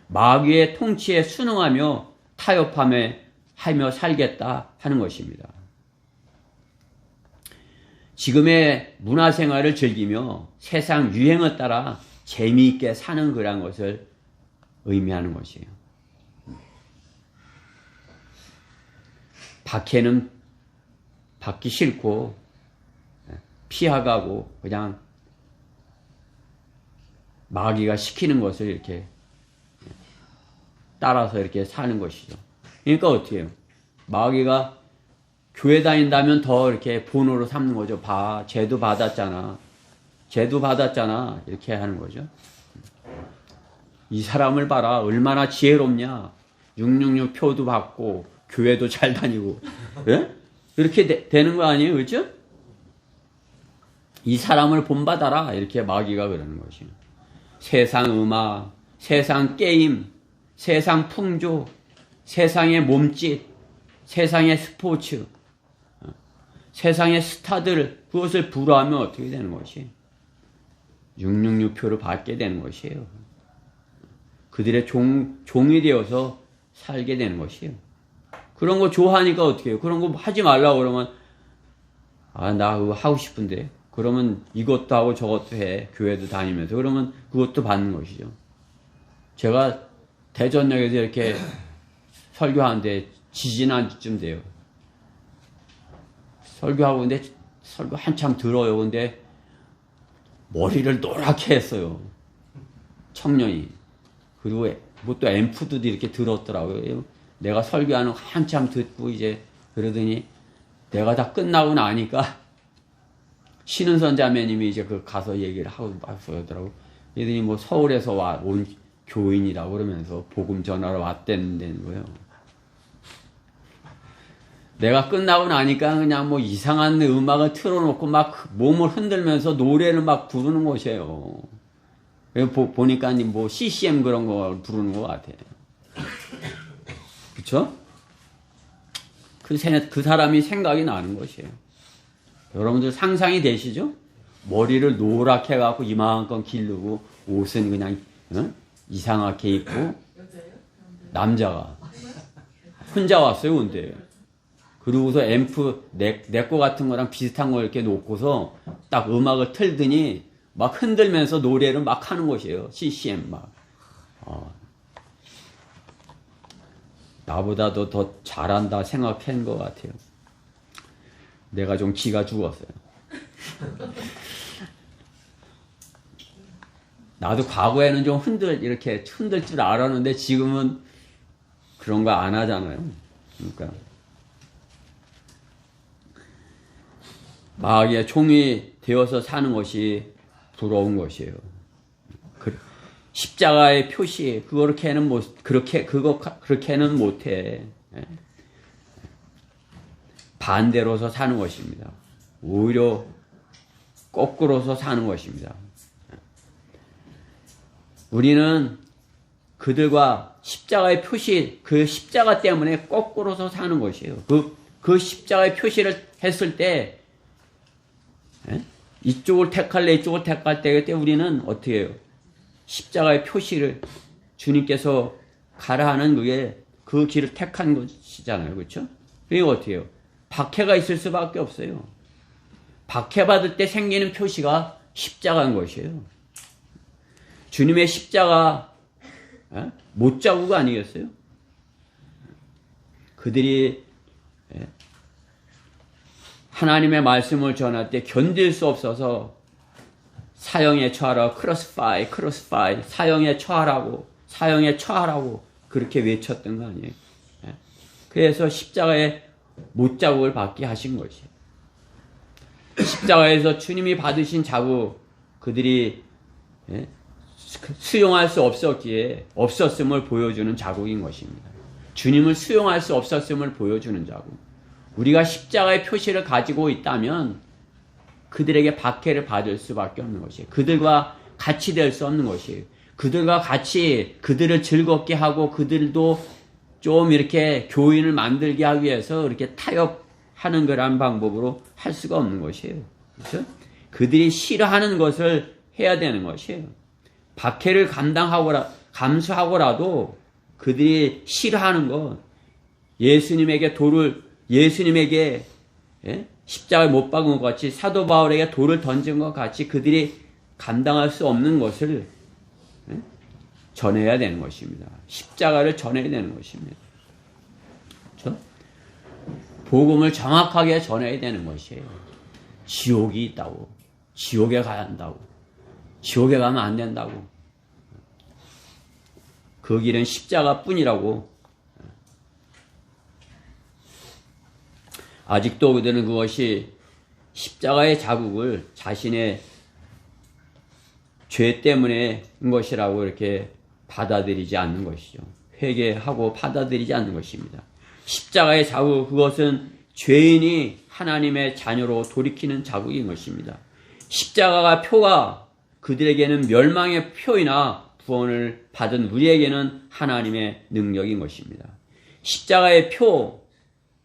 마귀의 통치에 순응하며 타협하며 살겠다 하는 것입니다. 지금의 문화생활을 즐기며 세상 유행을 따라 재미있게 사는 그런 것을 의미하는 것이에요. 박해는 받기 싫고 피하가고 그냥 마귀가 시키는 것을 이렇게 따라서 이렇게 사는 것이죠. 그러니까 어떻게 해요? 마귀가 교회 다닌다면 더 이렇게 본으로 삼는 거죠. 쟤도 받았잖아. 이렇게 하는 거죠. 이 사람을 봐라. 얼마나 지혜롭냐. 666 표도 받고 교회도 잘 다니고. 예? 이렇게 되는 거 아니에요? 그렇죠? 이 사람을 본받아라. 이렇게 마귀가 그러는 것이에요. 세상 음악, 세상 게임, 세상 풍조, 세상의 몸짓, 세상의 스포츠, 세상의 스타들, 그것을 부러워하면 어떻게 되는 것이에요? 666표를 받게 되는 것이에요. 그들의 종이 되어서 살게 되는 것이에요. 그런 거 좋아하니까 어떻게 해요? 그런 거 하지 말라고 그러면, 나 그거 하고 싶은데. 그러면 이것도 하고 저것도 해. 교회도 다니면서. 그러면 그것도 받는 것이죠. 제가 대전역에서 이렇게 설교하는데 지지난주쯤 돼요. 설교하고 있는데 설교 한참 들어요. 근데 머리를 노랗게 했어요. 청년이. 그리고 뭐 또 앰프도 이렇게 들었더라고요. 내가 설교하는 거 한참 듣고 이제 그러더니 내가 다 끝나고 나니까 신은선 자매님이 이제 가서 얘기를 하고 그러더라고. 그러더니 뭐 서울에서 온 교인이라고 그러면서 복음 전하러 왔다는 거예요. 내가 끝나고 나니까 그냥 뭐 이상한 음악을 틀어놓고 막 몸을 흔들면서 노래를 막 부르는 것이에요. 보니까 뭐 CCM 그런 거 부르는 것 같아. 그쵸? 그 사람이 생각이 나는 것이에요. 여러분들 상상이 되시죠? 머리를 노랗게 해갖고 이만큼 기르고 옷은 그냥 이상하게 입고 남자가 혼자 왔어요. 근데 그러고서 앰프 내 거 같은 거랑 비슷한 걸 이렇게 놓고서 딱 음악을 틀더니 막 흔들면서 노래를 막 하는 것이에요. CCM 막. 나보다도 더 잘한다 생각한 것 같아요. 내가 좀 기가 죽었어요. 나도 과거에는 좀 이렇게 흔들 줄 알았는데 지금은 그런 거 안 하잖아요. 그러니까 마귀의 종이 되어서 사는 것이 부러운 것이에요. 십자가의 표시 그렇게는 못해. 반대로서 사는 것입니다. 오히려 거꾸로서 사는 것입니다. 우리는 그들과 십자가의 표시, 그 십자가 때문에 거꾸로서 사는 것이에요. 그 십자가의 표시를 했을 때, 이쪽을 택할래, 이쪽을 택할 때, 그때 우리는 어떻게 해요? 십자가의 표시를 주님께서 가라 하는 그 길을 택한 것이잖아요. 그렇죠? 그러니까 어떻게 해요? 박해가 있을 수밖에 없어요. 박해받을 때 생기는 표시가 십자가인 것이에요. 주님의 십자가 못자국 아니겠어요? 그들이 하나님의 말씀을 전할 때 견딜 수 없어서 사형에 처하라, 크로스파이, 사형에 처하라고 그렇게 외쳤던 거 아니에요? 그래서 십자가의 못자국을 받게 하신 것이에요. 십자가에서 주님이 받으신 자국, 그들이 수용할 수 없었음을 보여주는 자국인 것입니다. 주님을 수용할 수 없었음을 보여주는 자국. 우리가 십자가의 표시를 가지고 있다면 그들에게 박해를 받을 수밖에 없는 것이에요. 그들과 같이 될 수 없는 것이에요. 그들과 같이 그들을 즐겁게 하고 그들도 좀 이렇게 교인을 만들게 하기 위해서 이렇게 타협하는 그런 방법으로 할 수가 없는 것이에요. 그렇죠? 그들이 싫어하는 것을 해야 되는 것이에요. 박해를 감수하고라도 그들이 싫어하는 것, 예수님에게 십자가에 못 박은 것 같이, 사도 바울에게 돌을 던진 것 같이 그들이 감당할 수 없는 것을 전해야 되는 것입니다. 십자가를 전해야 되는 것입니다. 그렇죠? 복음을 정확하게 전해야 되는 것이에요. 지옥이 있다고, 지옥에 가야 한다고, 지옥에 가면 안 된다고, 그 길은 십자가뿐이라고. 아직도 그들은 그것이 십자가의 자국을 자신의 죄 때문에 인 것이라고 이렇게 받아들이지 않는 것이죠. 회개하고 받아들이지 않는 것입니다. 십자가의 자국, 그것은 죄인이 하나님의 자녀로 돌이키는 자국인 것입니다. 십자가가 표가 그들에게는 멸망의 표이나 구원을 받은 우리에게는 하나님의 능력인 것입니다. 십자가의 표,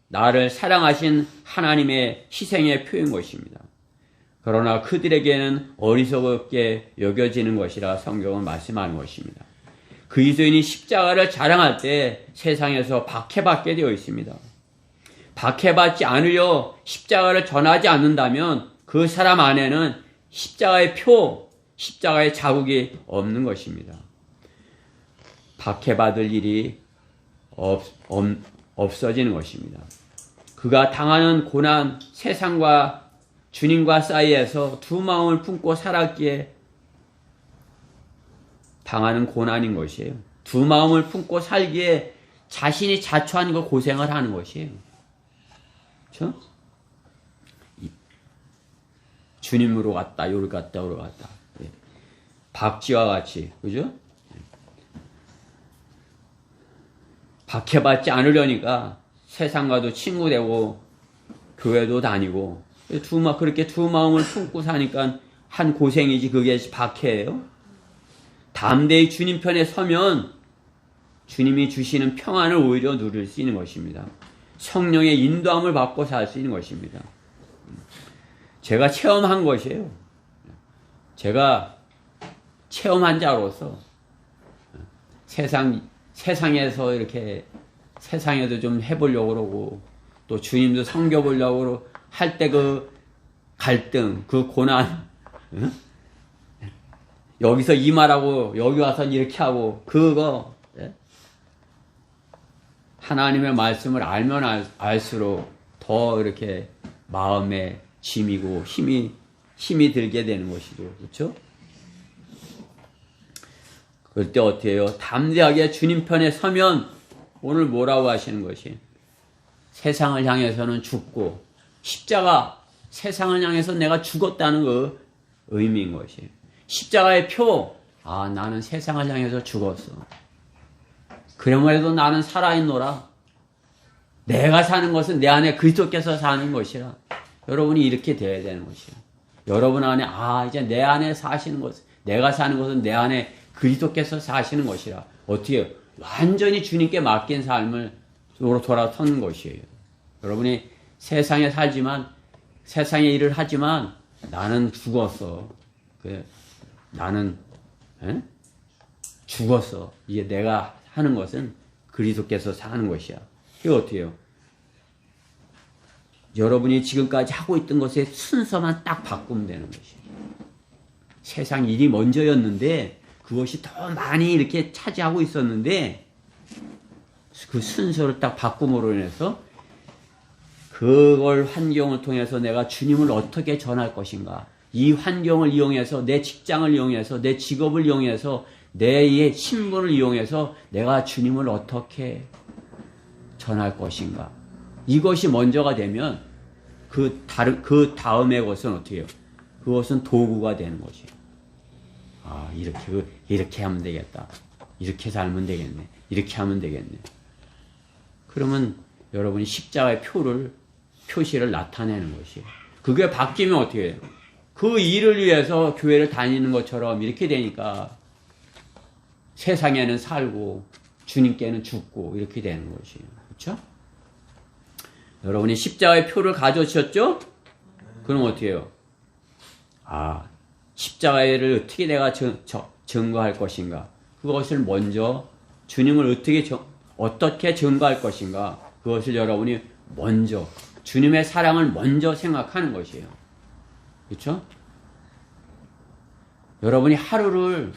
나를 사랑하신 하나님의 희생의 표인 것입니다. 그러나 그들에게는 어리석게 여겨지는 것이라 성경은 말씀하는 것입니다. 그리스도인이 십자가를 자랑할 때 세상에서 박해받게 되어 있습니다. 박해받지 않으려 십자가를 전하지 않는다면 그 사람 안에는 십자가의 표, 십자가의 자국이 없는 것입니다. 박해받을 일이 없어지는 것입니다. 그가 당하는 고난, 세상과 주님과 사이에서 두 마음을 품고 살았기에 당하는 고난인 것이에요. 두 마음을 품고 살기에 자신이 자초한 그 고생을 하는 것이에요. 그렇죠? 주님으로 갔다, 요리 갔다, 요리 갔다. 박쥐와 같이, 그죠? 박해받지 않으려니까 세상과도 친구 되고 교회도 다니고 그렇게 두 마음을 품고 사니까 한 고생이지 그게 박해예요. 담대히 주님 편에 서면 주님이 주시는 평안을 오히려 누릴 수 있는 것입니다. 성령의 인도함을 받고 살 수 있는 것입니다. 제가 체험한 것이에요. 제가 체험한 자로서 세상에서 이렇게 세상에도 좀 해보려고 그러고 또 주님도 섬겨보려고 할 때 그 갈등, 그 고난, 여기서 이 말하고 여기 와서 이렇게 하고 그거 하나님의 말씀을 알면 알수록 더 이렇게 마음에 짐이고 힘이 들게 되는 것이죠. 그렇죠? 그럴 때 어떻게 해요? 담대하게 주님 편에 서면 오늘 뭐라고 하시는 것이 세상을 향해서는 죽고 십자가 세상을 향해서 내가 죽었다는 그 의미인 것이에요. 십자가의 표, 나는 세상을 향해서 죽었어. 그러므로도 나는 살아있노라. 내가 사는 것은 내 안에 그리스도께서 사는 것이라. 여러분이 이렇게 돼야 되는 것이에요. 여러분 안에 이제 내 안에 사시는 것, 내가 사는 것은 내 안에 그리스도께서 사시는 것이라. 어떻게 완전히 주님께 맡긴 삶을 돌아서는 것이에요. 여러분이 세상에 살지만 세상의 일을 하지만 나는 죽었어. 나는 죽었어. 이제 내가 하는 것은 그리스도께서 사는 것이야. 이게 어떻게 해요? 여러분이 지금까지 하고 있던 것의 순서만 딱 바꾸면 되는 것이에요. 세상 일이 먼저였는데 그것이 더 많이 이렇게 차지하고 있었는데 그 순서를 딱 바꿈으로 인해서 그걸 환경을 통해서 내가 주님을 어떻게 전할 것인가, 이 환경을 이용해서 내 직장을 이용해서 내 직업을 이용해서 내 신분을 이용해서 내가 주님을 어떻게 전할 것인가, 이것이 먼저가 되면 그 다음의 것은 어떻게 해요? 그것은 도구가 되는 것이에요. 아, 이렇게 하면 되겠다. 이렇게 살면 되겠네. 이렇게 하면 되겠네. 그러면 여러분이 십자가의 표시를 나타내는 것이에요. 그게 바뀌면 어떻게 해요? 그 일을 위해서 교회를 다니는 것처럼 이렇게 되니까 세상에는 살고 주님께는 죽고 이렇게 되는 것이에요. 그렇죠? 여러분이 십자가의 표를 가져오셨죠? 그럼 어떻게 해요? 아, 십자가를 어떻게 내가 증거할 것인가? 그것을 먼저 주님을 어떻게 증거할 것인가? 그것을 여러분이 먼저 주님의 사랑을 먼저 생각하는 것이에요. 그렇죠? 여러분이 하루를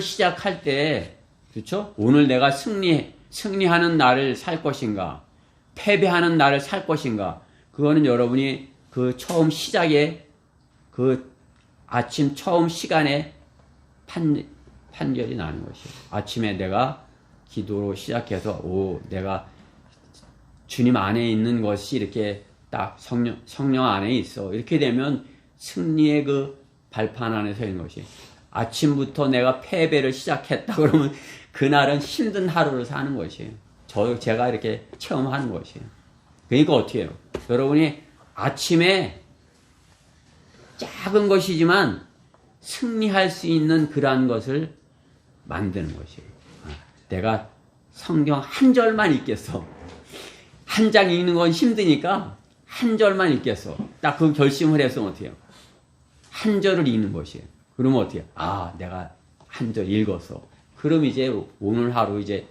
시작할 때, 그렇죠? 오늘 내가 승리하는 날을 살 것인가, 패배하는 날을 살 것인가, 그거는 여러분이 그 처음 시작에, 그 아침 처음 시간에 판결이 나는 것이에요. 아침에 내가 기도로 시작해서, 내가 주님 안에 있는 것이 이렇게 딱 성령 안에 있어. 이렇게 되면 승리의 그 발판 안에 서 있는 것이. 아침부터 내가 패배를 시작했다 그러면 그날은 힘든 하루를 사는 것이에요. 제가 이렇게 체험하는 것이에요. 그러니까 어떻게 해요? 여러분이 아침에 작은 것이지만 승리할 수 있는 그러한 것을 만드는 것이에요. 내가 성경 한 절만 읽겠어. 한 장 읽는 건 힘드니까 한 절만 읽겠어. 딱 그 결심을 해서 어떻게 해요? 한 절을 읽는 것이에요. 그러면 어떻게 해요? 아, 내가 한 절 읽었어. 그럼 이제 오늘 하루 이제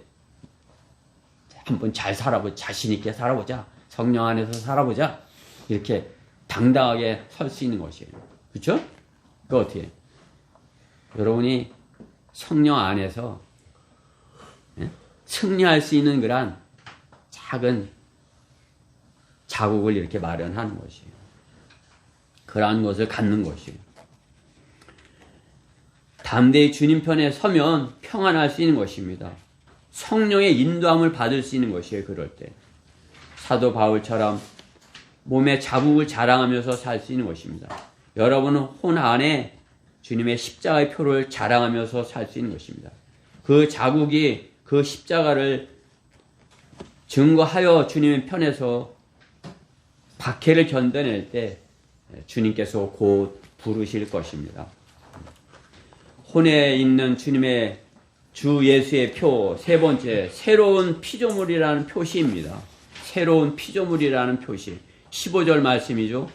한번 잘 살아보자. 자신 있게 살아보자. 성령 안에서 살아보자. 이렇게 당당하게 설 수 있는 것이에요. 그렇죠? 그 어떻게 해요? 여러분이 성령 안에서 승리할 수 있는 그런 작은 자국을 이렇게 마련하는 것이에요. 그러한 것을 갖는 것이에요. 담대히 주님 편에 서면 평안할 수 있는 것입니다. 성령의 인도함을 받을 수 있는 것이에요. 그럴 때 사도 바울처럼 몸의 자국을 자랑하면서 살 수 있는 것입니다. 여러분은 혼 안에 주님의 십자가의 표를 자랑하면서 살 수 있는 것입니다. 그 자국이 그 십자가를 증거하여 주님의 편에서 박해를 견뎌낼 때 주님께서 곧 부르실 것입니다. 혼에 있는 주님의 주 예수의 표 세 번째, 새로운 피조물이라는 표시입니다. 새로운 피조물이라는 표시. 15절 말씀이죠.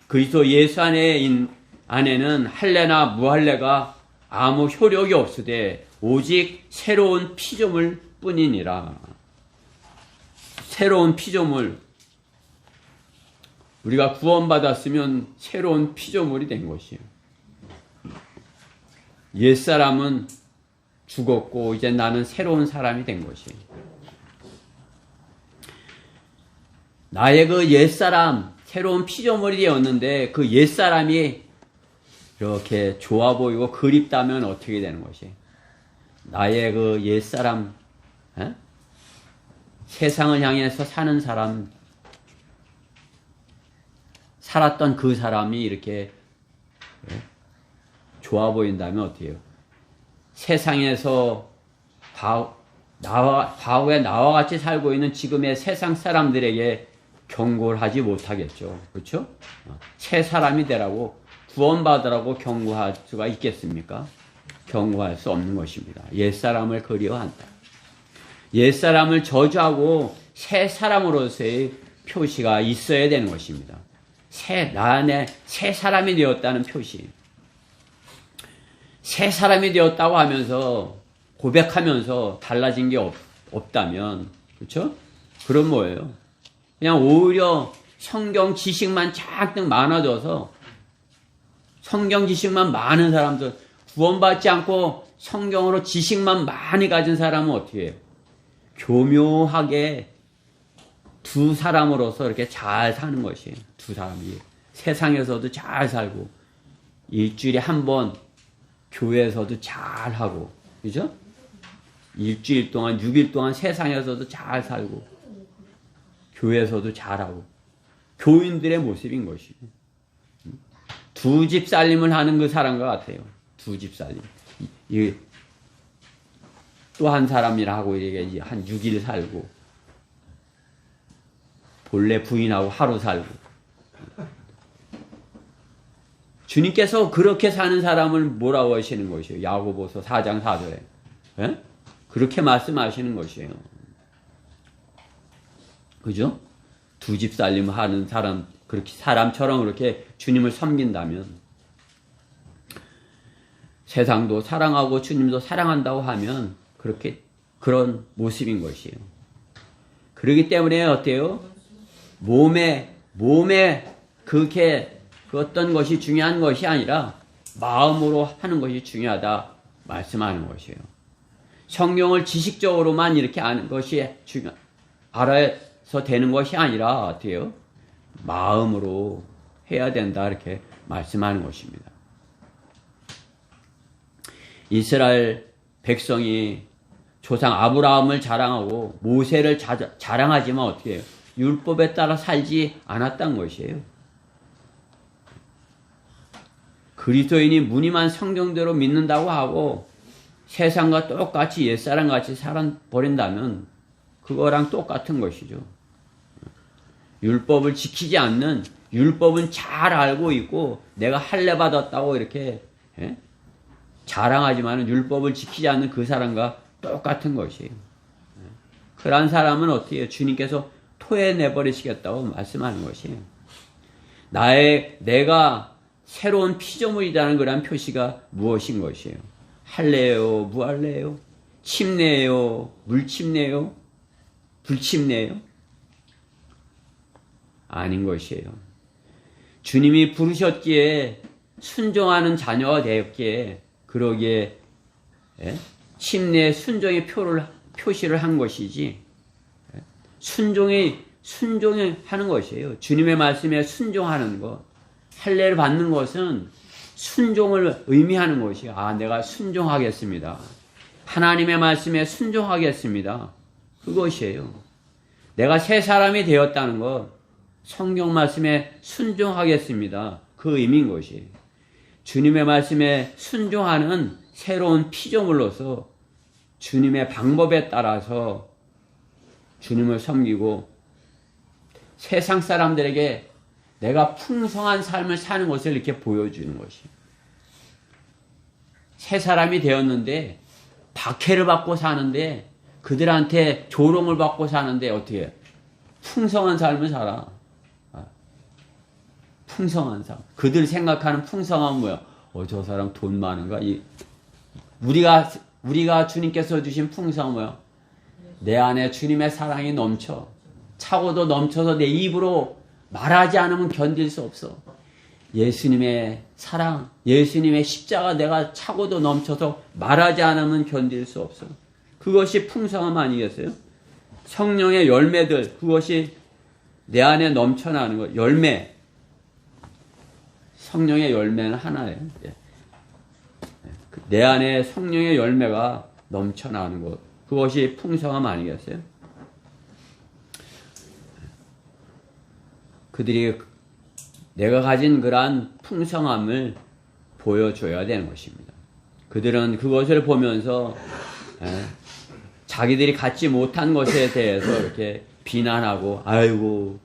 그리스도 예수 안에는 할례나 무할례가 아무 효력이 없으되 오직 새로운 피조물 뿐이니라. 새로운 피조물. 우리가 구원받았으면 새로운 피조물이 된 것이에요. 옛사람은 죽었고 이제 나는 새로운 사람이 된 것이에요. 나의 그 옛사람, 새로운 피조물이 되었는데 그 옛사람이 이렇게 좋아 보이고 그립다면 어떻게 되는 것이에요? 나의 그 옛사람, 세상을 향해서 사는 사람, 살았던 그 사람이 이렇게 좋아 보인다면 어떻게 해요? 세상에서 과거에 나와 같이 살고 있는 지금의 세상 사람들에게 경고를 하지 못하겠죠. 그렇죠? 새 사람이 되라고 구원받으라고 경고할 수가 있겠습니까? 경고할 수 없는 것입니다. 옛사람을 그리워한다. 옛사람을 저주하고 새 사람으로서의 표시가 있어야 되는 것입니다. 나 안에 새 사람이 되었다는 표시. 새 사람이 되었다고 하면서 고백하면서 달라진 게 없다면, 그렇죠? 그럼 뭐예요? 그냥 오히려 성경 지식만 잔뜩 많아져서 성경 지식만 많은 사람들, 구원받지 않고 성경으로 지식만 많이 가진 사람은 어떻게 해요? 교묘하게 두 사람으로서 이렇게 잘 사는 것이에요. 두 사람이 세상에서도 잘 살고 일주일에 한 번 교회에서도 잘 하고, 그죠? 일주일 동안 6일 동안 세상에서도 잘 살고 교회에서도 잘하고 교인들의 모습인 것이에요. 두 집 살림을 하는 그 사람과 같아요. 두 집 살림. 또 한 사람이라 하고 이게 한 6일 살고 본래 부인하고 하루 살고. 주님께서 그렇게 사는 사람을 뭐라고 하시는 것이에요? 야고보서 4장 4절에. 예? 그렇게 말씀하시는 것이에요. 그죠? 두 집 살림 하는 사람, 그렇게 사람처럼 그렇게 주님을 섬긴다면 세상도 사랑하고 주님도 사랑한다고 하면 그렇게 그런 모습인 것이에요. 그렇기 때문에 어때요? 몸에 그렇게 그 어떤 것이 중요한 것이 아니라 마음으로 하는 것이 중요하다 말씀하는 것이에요. 성경을 지식적으로만 이렇게 아는 것이 알아서 되는 것이 아니라 어때요? 마음으로 해야 된다 이렇게 말씀하는 것입니다. 이스라엘 백성이 조상 아브라함을 자랑하고 모세를 자랑하지만 어떻게 해요? 율법에 따라 살지 않았던 것이에요. 그리스도인이 무늬만 성경대로 믿는다고 하고 세상과 똑같이 옛사람같이 살아버린다면 그거랑 똑같은 것이죠. 율법을 지키지 않는, 율법은 잘 알고 있고 내가 할례 받았다고 이렇게 자랑하지만 율법을 지키지 않는 그 사람과 똑같은 것이에요. 그러한 사람은 어떻게 해요? 주님께서 토해내버리시겠다고 말씀하는 것이에요. 내가 새로운 피조물이라는 그런 표시가 무엇인 것이에요? 할례요? 무할례요? 침례요? 물침례요? 불침례요? 아닌 것이에요. 주님이 부르셨기에 순종하는 자녀가 되었기에 그러기에 침례 순종의 표시를 한 것이지 순종이 하는 것이에요. 주님의 말씀에 순종하는 것. 할례를 받는 것은 순종을 의미하는 것이에요. 아, 내가 순종하겠습니다. 하나님의 말씀에 순종하겠습니다. 그것이에요. 내가 새 사람이 되었다는 것, 성경 말씀에 순종하겠습니다. 그 의미인 것이에요. 주님의 말씀에 순종하는 새로운 피조물로서 주님의 방법에 따라서 주님을 섬기고 세상 사람들에게 내가 풍성한 삶을 사는 것을 이렇게 보여주는 것이에요. 새 사람이 되었는데 박해를 받고 사는데 그들한테 조롱을 받고 사는데 어떻게 해? 풍성한 삶을 살아. 풍성한 삶. 그들 생각하는 풍성한 뭐야? 저 사람 돈 많은가? 우리가 주님께서 주신 풍성은 뭐야? 내 안에 주님의 사랑이 넘쳐. 차고도 넘쳐서 내 입으로 말하지 않으면 견딜 수 없어. 예수님의 사랑, 예수님의 십자가 내가 차고도 넘쳐서 말하지 않으면 견딜 수 없어. 그것이 풍성함 아니겠어요? 성령의 열매들, 그것이 내 안에 넘쳐나는 것. 열매. 성령의 열매는 하나예요. 내 안에 성령의 열매가 넘쳐나는 것. 그것이 풍성함 아니겠어요? 그들이 내가 가진 그러한 풍성함을 보여줘야 되는 것입니다. 그들은 그것을 보면서 자기들이 갖지 못한 것에 대해서 이렇게 비난하고, 아이고,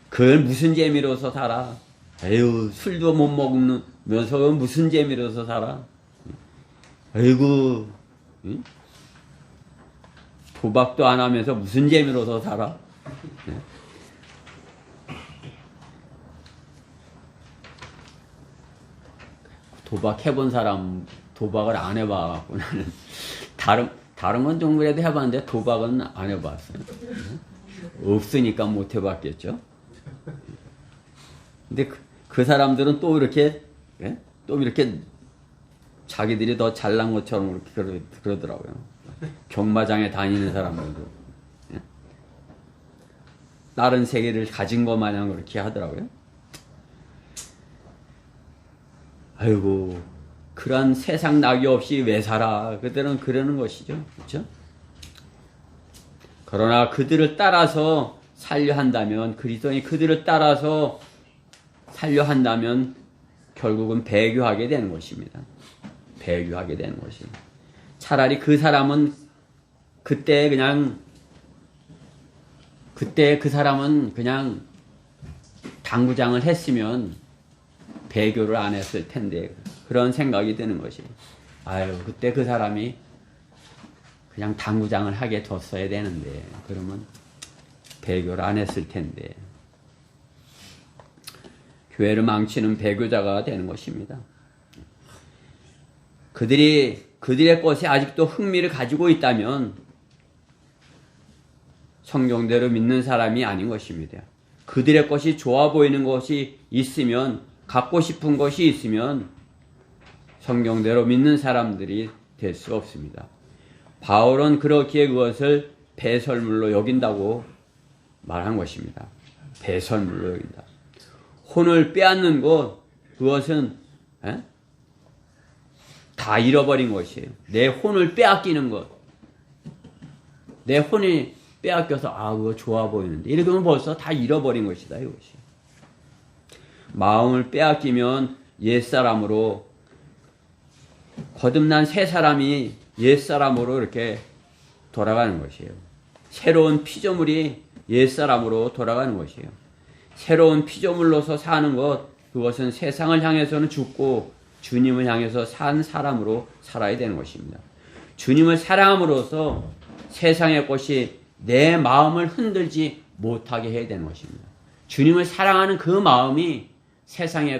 그걸 무슨 재미로서 살아? 아유, 술도 못 먹으면서 무슨 재미로서 살아? 아이고, 응? 도박도 안 하면서 무슨 재미로서 살아? 도박 해본 사람 도박을 안 해봐갖고 나는 다른 건 좀 그래도 해봤는데 도박은 안 해봤어요. 없으니까 못 해봤겠죠. 근데 그 사람들은 또 이렇게 또 이렇게 자기들이 더 잘난 것처럼 그렇게 그러더라고요. 경마장에 다니는 사람들도 다른 세계를 가진 것 마냥 그렇게 하더라고요. 아이고, 그런 세상 낙이 없이 왜 살아? 그들은 그러는 것이죠. 그렇죠? 그러나 그들을 따라서 살려 한다면, 그리스도인이 그들을 따라서 살려 한다면 결국은 배교하게 되는 것입니다. 배교하게 되는 것입니다. 차라리 그 사람은 그때 그 사람은 그냥 당구장을 했으면 배교를 안 했을 텐데, 그런 생각이 드는 것이, 아유, 그때 그 사람이 그냥 당구장을 하게 뒀어야 되는데, 그러면 배교를 안 했을 텐데. 교회를 망치는 배교자가 되는 것입니다. 그들의 것에 아직도 흥미를 가지고 있다면 성경대로 믿는 사람이 아닌 것입니다. 그들의 것이 좋아 보이는 것이 있으면, 갖고 싶은 것이 있으면 성경대로 믿는 사람들이 될 수 없습니다. 바울은 그렇기에 그것을 배설물로 여긴다고 말한 것입니다. 배설물로 여긴다. 혼을 빼앗는 것, 그것은 다 잃어버린 것이에요. 내 혼을 빼앗기는 것. 내 혼이 빼앗겨서 그거 좋아 보이는데, 이러면 벌써 다 잃어버린 것이다, 이것이. 마음을 빼앗기면 옛사람으로, 거듭난 새 사람이 옛사람으로 이렇게 돌아가는 것이에요. 새로운 피조물이 옛사람으로 돌아가는 것이에요. 새로운 피조물로서 사는 것, 그것은 세상을 향해서는 죽고 주님을 향해서 산 사람으로 살아야 되는 것입니다. 주님을 사랑함으로써 세상의 것이 내 마음을 흔들지 못하게 해야 되는 것입니다. 주님을 사랑하는 그 마음이 세상의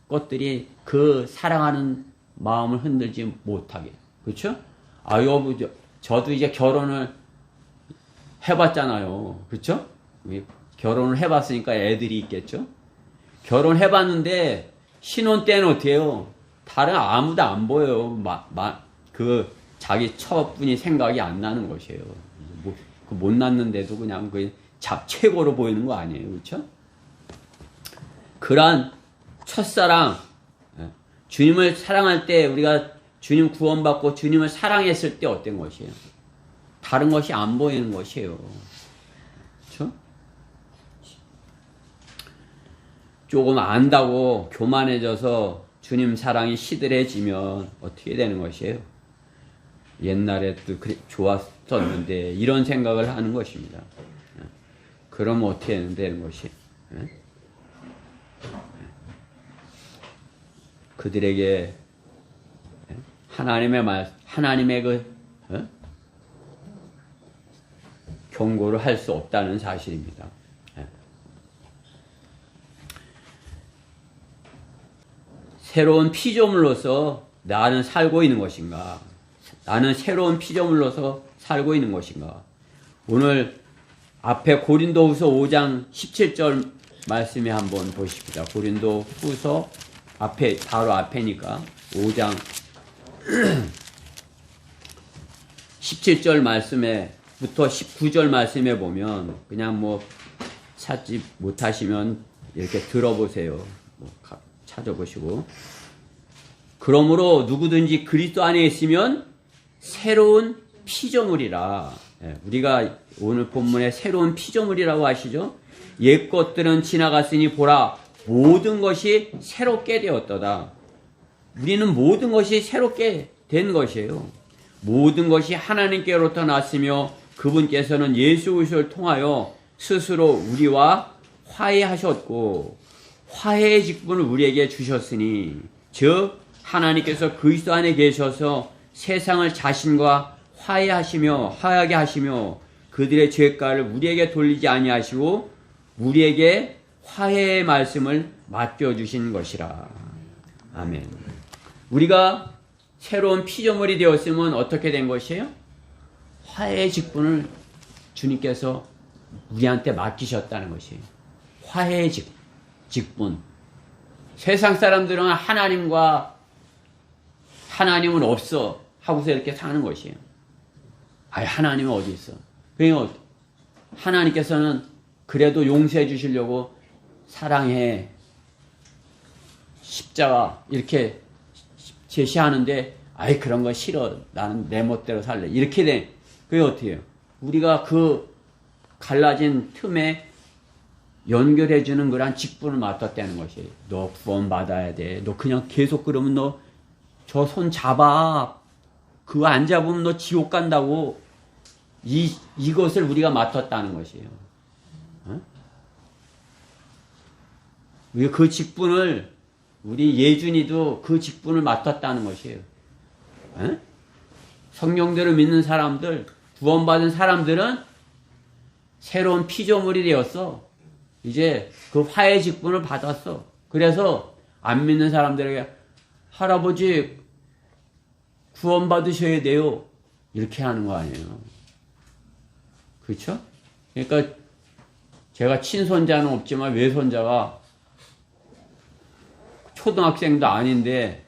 것들이 그 사랑하는 마음을 흔들지 못하게. 그렇죠? 여보, 저도 이제 결혼을 해봤잖아요. 그렇죠? 결혼을 해봤으니까 애들이 있겠죠? 결혼해봤는데 신혼 때는 어떻게 해요? 다른 아무도 안 보여요. 자기 처분이 생각이 안 나는 것이에요. 못 낳는데도 그냥 최고로 보이는 거 아니에요. 그렇죠? 그러한 첫사랑, 주님을 사랑할 때, 우리가 주님 구원받고 주님을 사랑했을 때 어떤 것이에요? 다른 것이 안 보이는 것이에요. 그렇죠? 조금 안다고 교만해져서 주님 사랑이 시들해지면 어떻게 되는 것이에요? 옛날에 또 좋았었는데, 이런 생각을 하는 것입니다. 그럼 어떻게 되는 것이? 그들에게 하나님의 경고를 할 수 없다는 사실입니다. 새로운 피조물로서 나는 살고 있는 것인가? 나는 새로운 피조물로서 살고 있는 것인가? 오늘 앞에 고린도후서 5장 17절 말씀에 한번 보십시다. 고린도후서 앞에, 바로 앞에니까 5장 17절 말씀에부터 19절 말씀에 보면, 그냥 찾지 못하시면 이렇게 들어보세요. 찾아보시고. 그러므로 누구든지 그리스도 안에 있으면 새로운 피조물이라. 우리가 오늘 본문에 새로운 피조물이라고 하시죠. 옛 것들은 지나갔으니 보라, 모든 것이 새롭게 되었도다. 우리는 모든 것이 새롭게 된 것이에요. 모든 것이 하나님께로부터 났으며 그분께서는 예수 그리스도를 통하여 스스로 우리와 화해하셨고 화해의 직분을 우리에게 주셨으니, 즉 하나님께서 그리스도 안에 계셔서 세상을 자신과 화해하게 하시며 그들의 죄가를 우리에게 돌리지 아니하시고 우리에게 화해의 말씀을 맡겨주신 것이라. 아멘. 우리가 새로운 피조물이 되었으면 어떻게 된 것이에요? 화해의 직분을 주님께서 우리한테 맡기셨다는 것이에요. 화해의 직분. 세상 사람들은 하나님은 없어 하고서 이렇게 사는 것이에요. 아니, 하나님은 어디 있어? 그러니까 하나님께서는 그래도 용서해 주시려고 사랑해, 십자가 이렇게 제시하는데, 아이 그런 거 싫어, 나는 내 멋대로 살래, 이렇게 된, 그게 어떻게 해요? 우리가 그 갈라진 틈에 연결해 주는 그런 직분을 맡았다는 것이에요. 너 구원 받아야 돼. 너 그냥 계속 그러면 너 저 손 잡아. 그거 안 잡으면 너 지옥 간다고. 이것을 우리가 맡았다는 것이에요. 어? 그 직분을, 우리 예준이도 그 직분을 맡았다는 것이에요. 어? 성령들을 믿는 사람들, 구원받은 사람들은 새로운 피조물이 되었어. 이제 그 화해 직분을 받았어. 그래서 안 믿는 사람들에게 할아버지 구원받으셔야 돼요, 이렇게 하는 거 아니에요. 그렇죠? 그러니까 제가 친손자는 없지만 외손자가 초등학생도 아닌데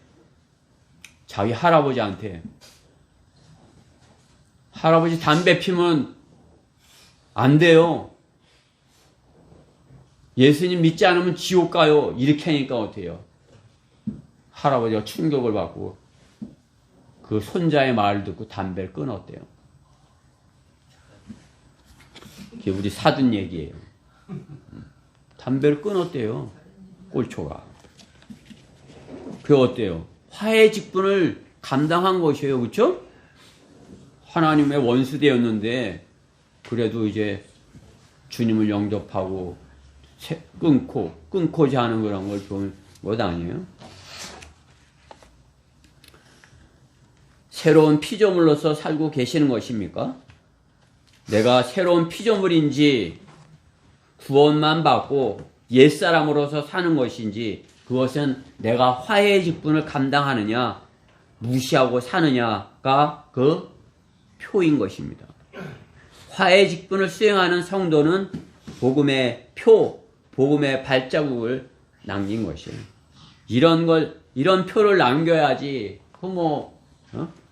자기 할아버지한테 할아버지 담배 피면 안 돼요, 예수님 믿지 않으면 지옥 가요, 이렇게 하니까 어때요? 할아버지가 충격을 받고 그 손자의 말을 듣고 담배를 끊었대요. 그게 우리 사돈 얘기예요. 담배를 끊었대요, 꼴초가. 그게 어때요? 화해 직분을 감당한 것이에요. 그렇죠? 하나님의 원수 되었는데 그래도 이제 주님을 영접하고 끊고자 하는 그런 걸 본 것 아니에요? 새로운 피조물로서 살고 계시는 것입니까? 내가 새로운 피조물인지 구원만 받고 옛사람으로서 사는 것인지, 그것은 내가 화해의 직분을 감당하느냐 무시하고 사느냐가 그 표인 것입니다. 화해의 직분을 수행하는 성도는 복음의 표, 복음의 발자국을 남긴 것이에요. 이런 표를 남겨야지,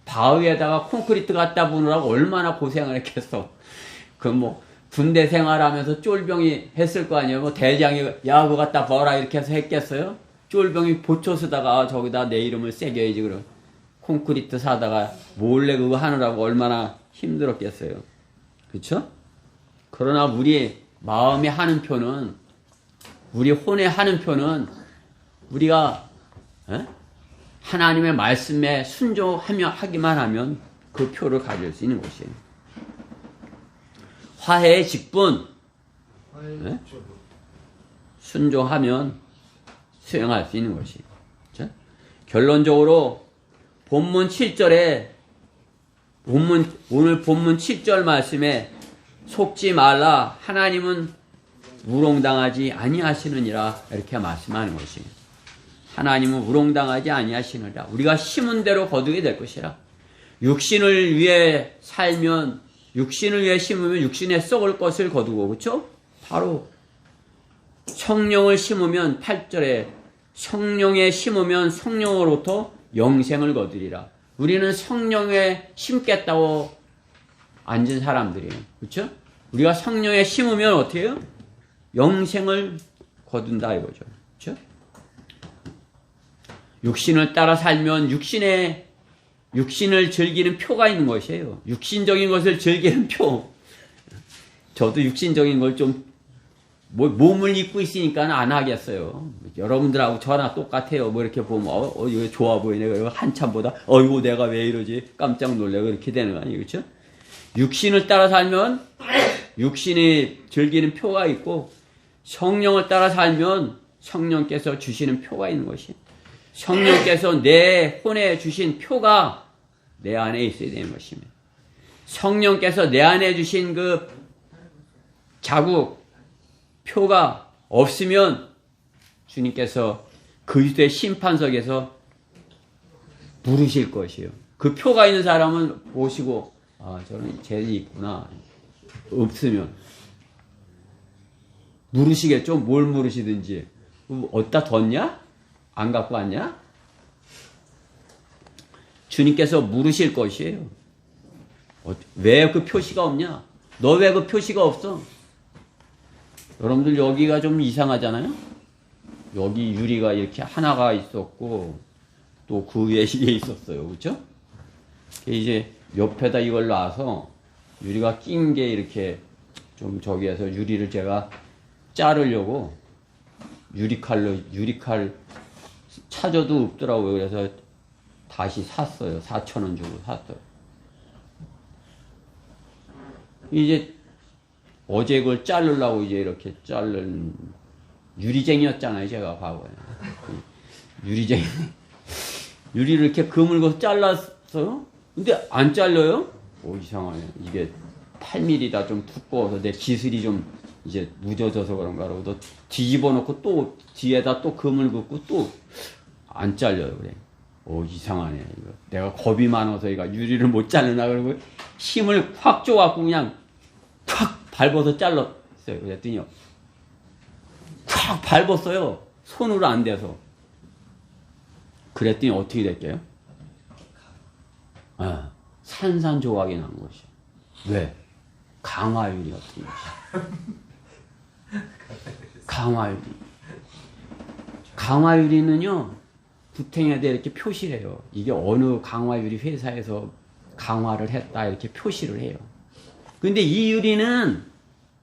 바위에다가 콘크리트 갖다 부으라고 얼마나 고생을 했겠어. 군대 생활하면서 쫄병이 했을 거 아니에요. 대장이, 야, 그거 갖다 버라, 이렇게 해서 했겠어요? 쫄병이 보초 쓰다가 저기다 내 이름을 새겨야지, 그럼. 콘크리트 사다가 몰래 그거 하느라고 얼마나 힘들었겠어요. 그쵸? 그러나 우리 마음에 하는 표는, 우리 혼에 하는 표는, 우리가, 하나님의 말씀에 순종하기만 하면 그 표를 가질 수 있는 것이에요. 화해의 직분, 순종하면 수행할 수 있는 것이에요. 그렇죠? 결론적으로 본문 7절에 오늘 본문 7절 말씀에 속지 말라, 하나님은 우롱당하지 아니하시느니라, 이렇게 말씀하는 것이에요. 하나님은 우롱당하지 아니하시느니라. 우리가 심은 대로 거두게 될 것이라. 육신을 위해 살면, 육신을 위해 심으면 육신에 썩을 것을 거두고, 그렇죠? 바로 성령을 심으면 8절에 성령에 심으면 성령으로부터 영생을 거두리라. 우리는 성령에 심겠다고 앉은 사람들이에요. 그렇죠? 우리가 성령에 심으면 어떻게 해요? 영생을 거둔다 이거죠. 그렇죠? 육신을 따라 살면 육신을 즐기는 표가 있는 것이에요. 육신적인 것을 즐기는 표. 저도 육신적인 걸 좀, 몸을 입고 있으니까 안 하겠어요. 여러분들하고 저랑 똑같아요. 이렇게 보면, 이거 좋아 보이네. 이거 한참 보다, 이거 내가 왜 이러지? 깜짝 놀래고 이렇게 되는 거 아니에요. 그렇죠? 육신을 따라 살면 육신이 즐기는 표가 있고, 성령을 따라 살면 성령께서 주시는 표가 있는 것이에요. 성령께서 내 혼에 주신 표가 내 안에 있어야 되는 것입니다. 성령께서 내 안에 주신 그 자국, 표가 없으면 주님께서 그리스도의 심판석에서 물으실 것이에요. 그 표가 있는 사람은 보시고, 아, 저는 죄이 있구나. 없으면. 물으시겠죠? 뭘 물으시든지. 어디다 뒀냐? 안 갖고 왔냐? 주님께서 물으실 것이에요. 왜 그 표시가 없냐? 너 왜 그 표시가 없어? 여러분들 여기가 좀 이상하잖아요? 여기 유리가 이렇게 하나가 있었고, 또 그 위에 이게 있었어요. 그렇죠? 이제 옆에다 이걸 놔서 유리가 낀 게 이렇게 좀 저기에서 유리를 제가 자르려고 유리칼 찾아도 없더라고요. 그래서 다시 샀어요. 4,000원 주고 샀어요. 이제 어제 그걸 자르려고 이제 이렇게 자른 유리쟁이였잖아요. 제가 과거에. 유리쟁이. 유리를 이렇게 그물고 잘랐어요? 근데 안 잘려요? 오, 이상하네. 이게 8mm다 좀 두꺼워서 내 기술이 좀 이제 무뎌져서 그런가 그러고 또 뒤집어 놓고 또 뒤에다 또 그물 긋고 또 안 잘려요. 그래. 오, 이상하네. 이거. 내가 겁이 많아서 이거 유리를 못 자르나 그러고 힘을 확 줘갖고 그냥 콱 밟아서 잘랐어요. 그랬더니요. 콱 밟았어요. 손으로 안 돼서. 그랬더니 어떻게 됐게요? 아, 산산조각이 난 것이요. 왜? 강화유리 같은 것이. 강화유리. 강화유리는요, 구탱에다 이렇게 표시를 해요. 이게 어느 강화유리 회사에서 강화를 했다, 이렇게 표시를 해요. 근데 이 유리는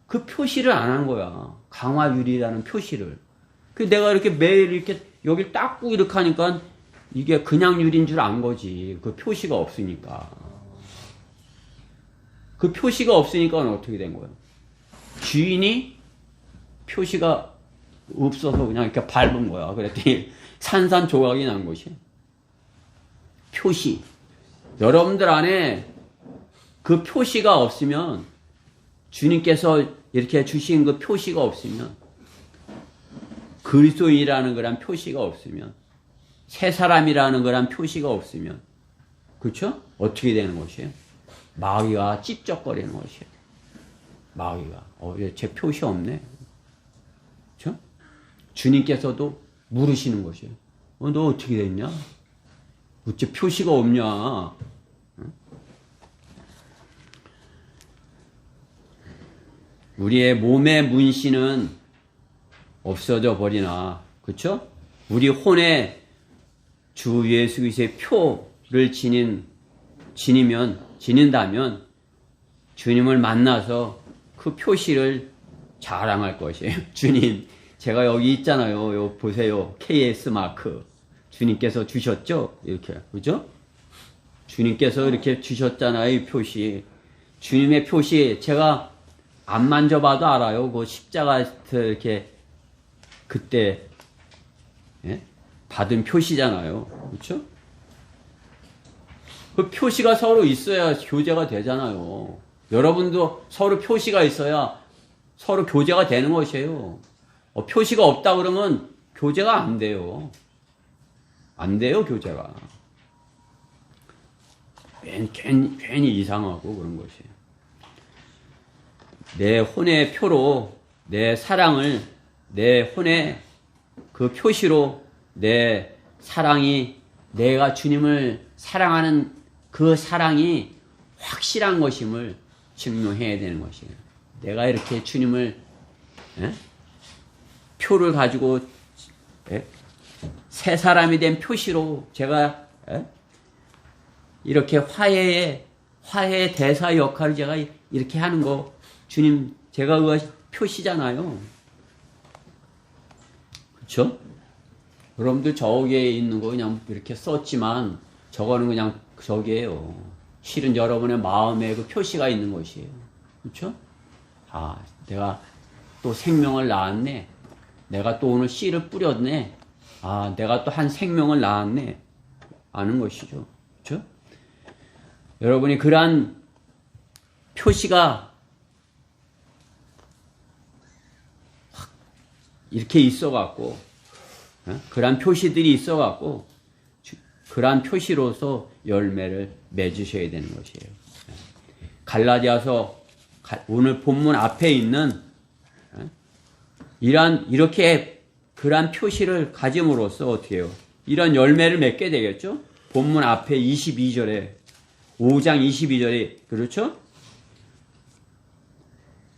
그 표시를 안 한 거야. 강화유리라는 표시를. 그 내가 이렇게 매일 이렇게 여길 닦고 이렇게 하니까 이게 그냥 유리인 줄 안 거지. 그 표시가 없으니까. 그 표시가 없으니까 어떻게 된 거예요? 주인이 표시가 없어서 그냥 이렇게 밟은 거야. 그랬더니 산산조각이 난 것이. 표시. 여러분들 안에 그 표시가 없으면, 주님께서 이렇게 주신 그 표시가 없으면, 그리스도인이라는 그런 표시가 없으면, 새 사람이라는 그런 표시가 없으면, 그렇죠? 어떻게 되는 것이에요? 마귀가 찝쩍거리는 것이에요. 마귀가 제 표시 없네. 그렇죠? 주님께서도 물으시는 것이에요. 너 어떻게 됐냐? 어째 표시가 없냐? 우리의 몸의 문신은 없어져 버리나, 그렇죠? 우리 혼에 주 예수 그리스도의 표를 지닌다면 주님을 만나서 그 표시를 자랑할 것이에요. 주님, 제가 여기 있잖아요. 요 보세요. KS 마크. 주님께서 주셨죠? 이렇게. 그죠? 주님께서 이렇게 주셨잖아요. 이 표시. 주님의 표시, 제가 안 만져봐도 알아요. 그 십자가 이렇게 그때 예? 받은 표시잖아요. 그렇죠? 그 표시가 서로 있어야 교제가 되잖아요. 여러분도 서로 표시가 있어야 서로 교제가 되는 것이에요. 표시가 없다 그러면 교제가 안 돼요. 안 돼요, 교제가. 괜히 이상하고 그런 것이에요. 내 혼의 표로 내 사랑을, 내 혼의 그 표시로 내 사랑이, 내가 주님을 사랑하는 그 사랑이 확실한 것임을 증명해야 되는 것이에요. 내가 이렇게 주님을 표를 가지고 새 사람이 된 표시로 제가 이렇게 화해의 대사 역할을 제가 이렇게 하는 거, 주님, 제가 그 표시잖아요. 그렇죠? 여러분들 저기에 있는 거 그냥 이렇게 썼지만 저거는 그냥 저기에요. 실은 여러분의 마음에 그 표시가 있는 것이에요. 그렇죠? 아, 내가 또 생명을 낳았네. 내가 또 오늘 씨를 뿌렸네. 아, 내가 또 한 생명을 낳았네. 아는 것이죠. 그렇죠? 여러분이 그러한 표시가 이렇게 있어갖고, 그러한 표시들이 있어갖고, 그러한 표시로서 열매를 맺으셔야 되는 것이에요. 갈라디아서 오늘 본문 앞에 있는 이렇게 그러한 표시를 가짐으로써 어떻게 해요? 이런 열매를 맺게 되겠죠? 본문 앞에 22절에 5장 22절에 그렇죠?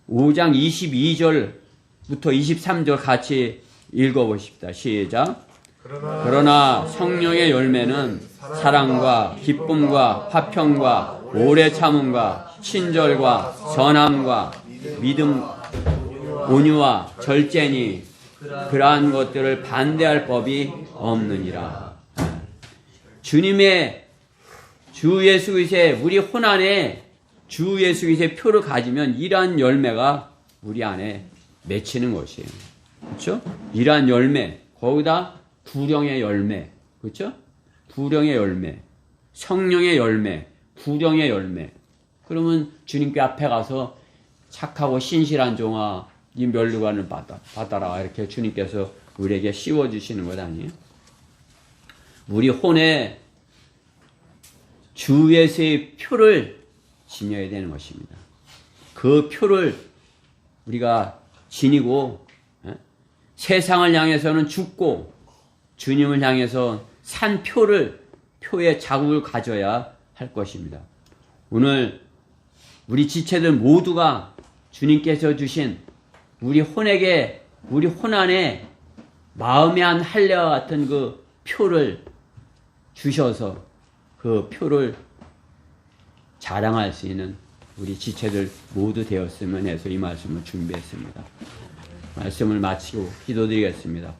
5장 22절부터 23절 같이 읽어보십시다. 시작. 그러나 성령의 열매는 사랑과 기쁨과 화평과 오래 참음과 친절과 선함과 믿음, 온유와 절제니 그러한 것들을 반대할 법이 없느니라. 주님의 주 예수 그리스도의 우리 혼안에 주 예수 그리스도의 표를 가지면 이러한 열매가 우리 안에 맺히는 것이에요. 그렇죠? 이러한 열매, 거기다 부령의 열매, 그렇죠? 부령의 열매, 성령의 열매, 부령의 열매. 그러면 주님께 앞에 가서 착하고 신실한 종아, 이 면류관을 받아라. 이렇게 주님께서 우리에게 씌워주시는 것 아니에요? 우리 혼에 주 예수의 표를 지녀야 되는 것입니다. 그 표를 우리가 지니고 세상을 향해서는 죽고 주님을 향해서 산 표의 자국을 가져야 할 것입니다. 오늘 우리 지체들 모두가 주님께서 주신 우리 혼에게, 우리 혼 안에 마음의 한 할례와 같은 그 표를 주셔서 그 표를 자랑할 수 있는 우리 지체들 모두 되었으면 해서 이 말씀을 준비했습니다. 말씀을 마치고 기도드리겠습니다.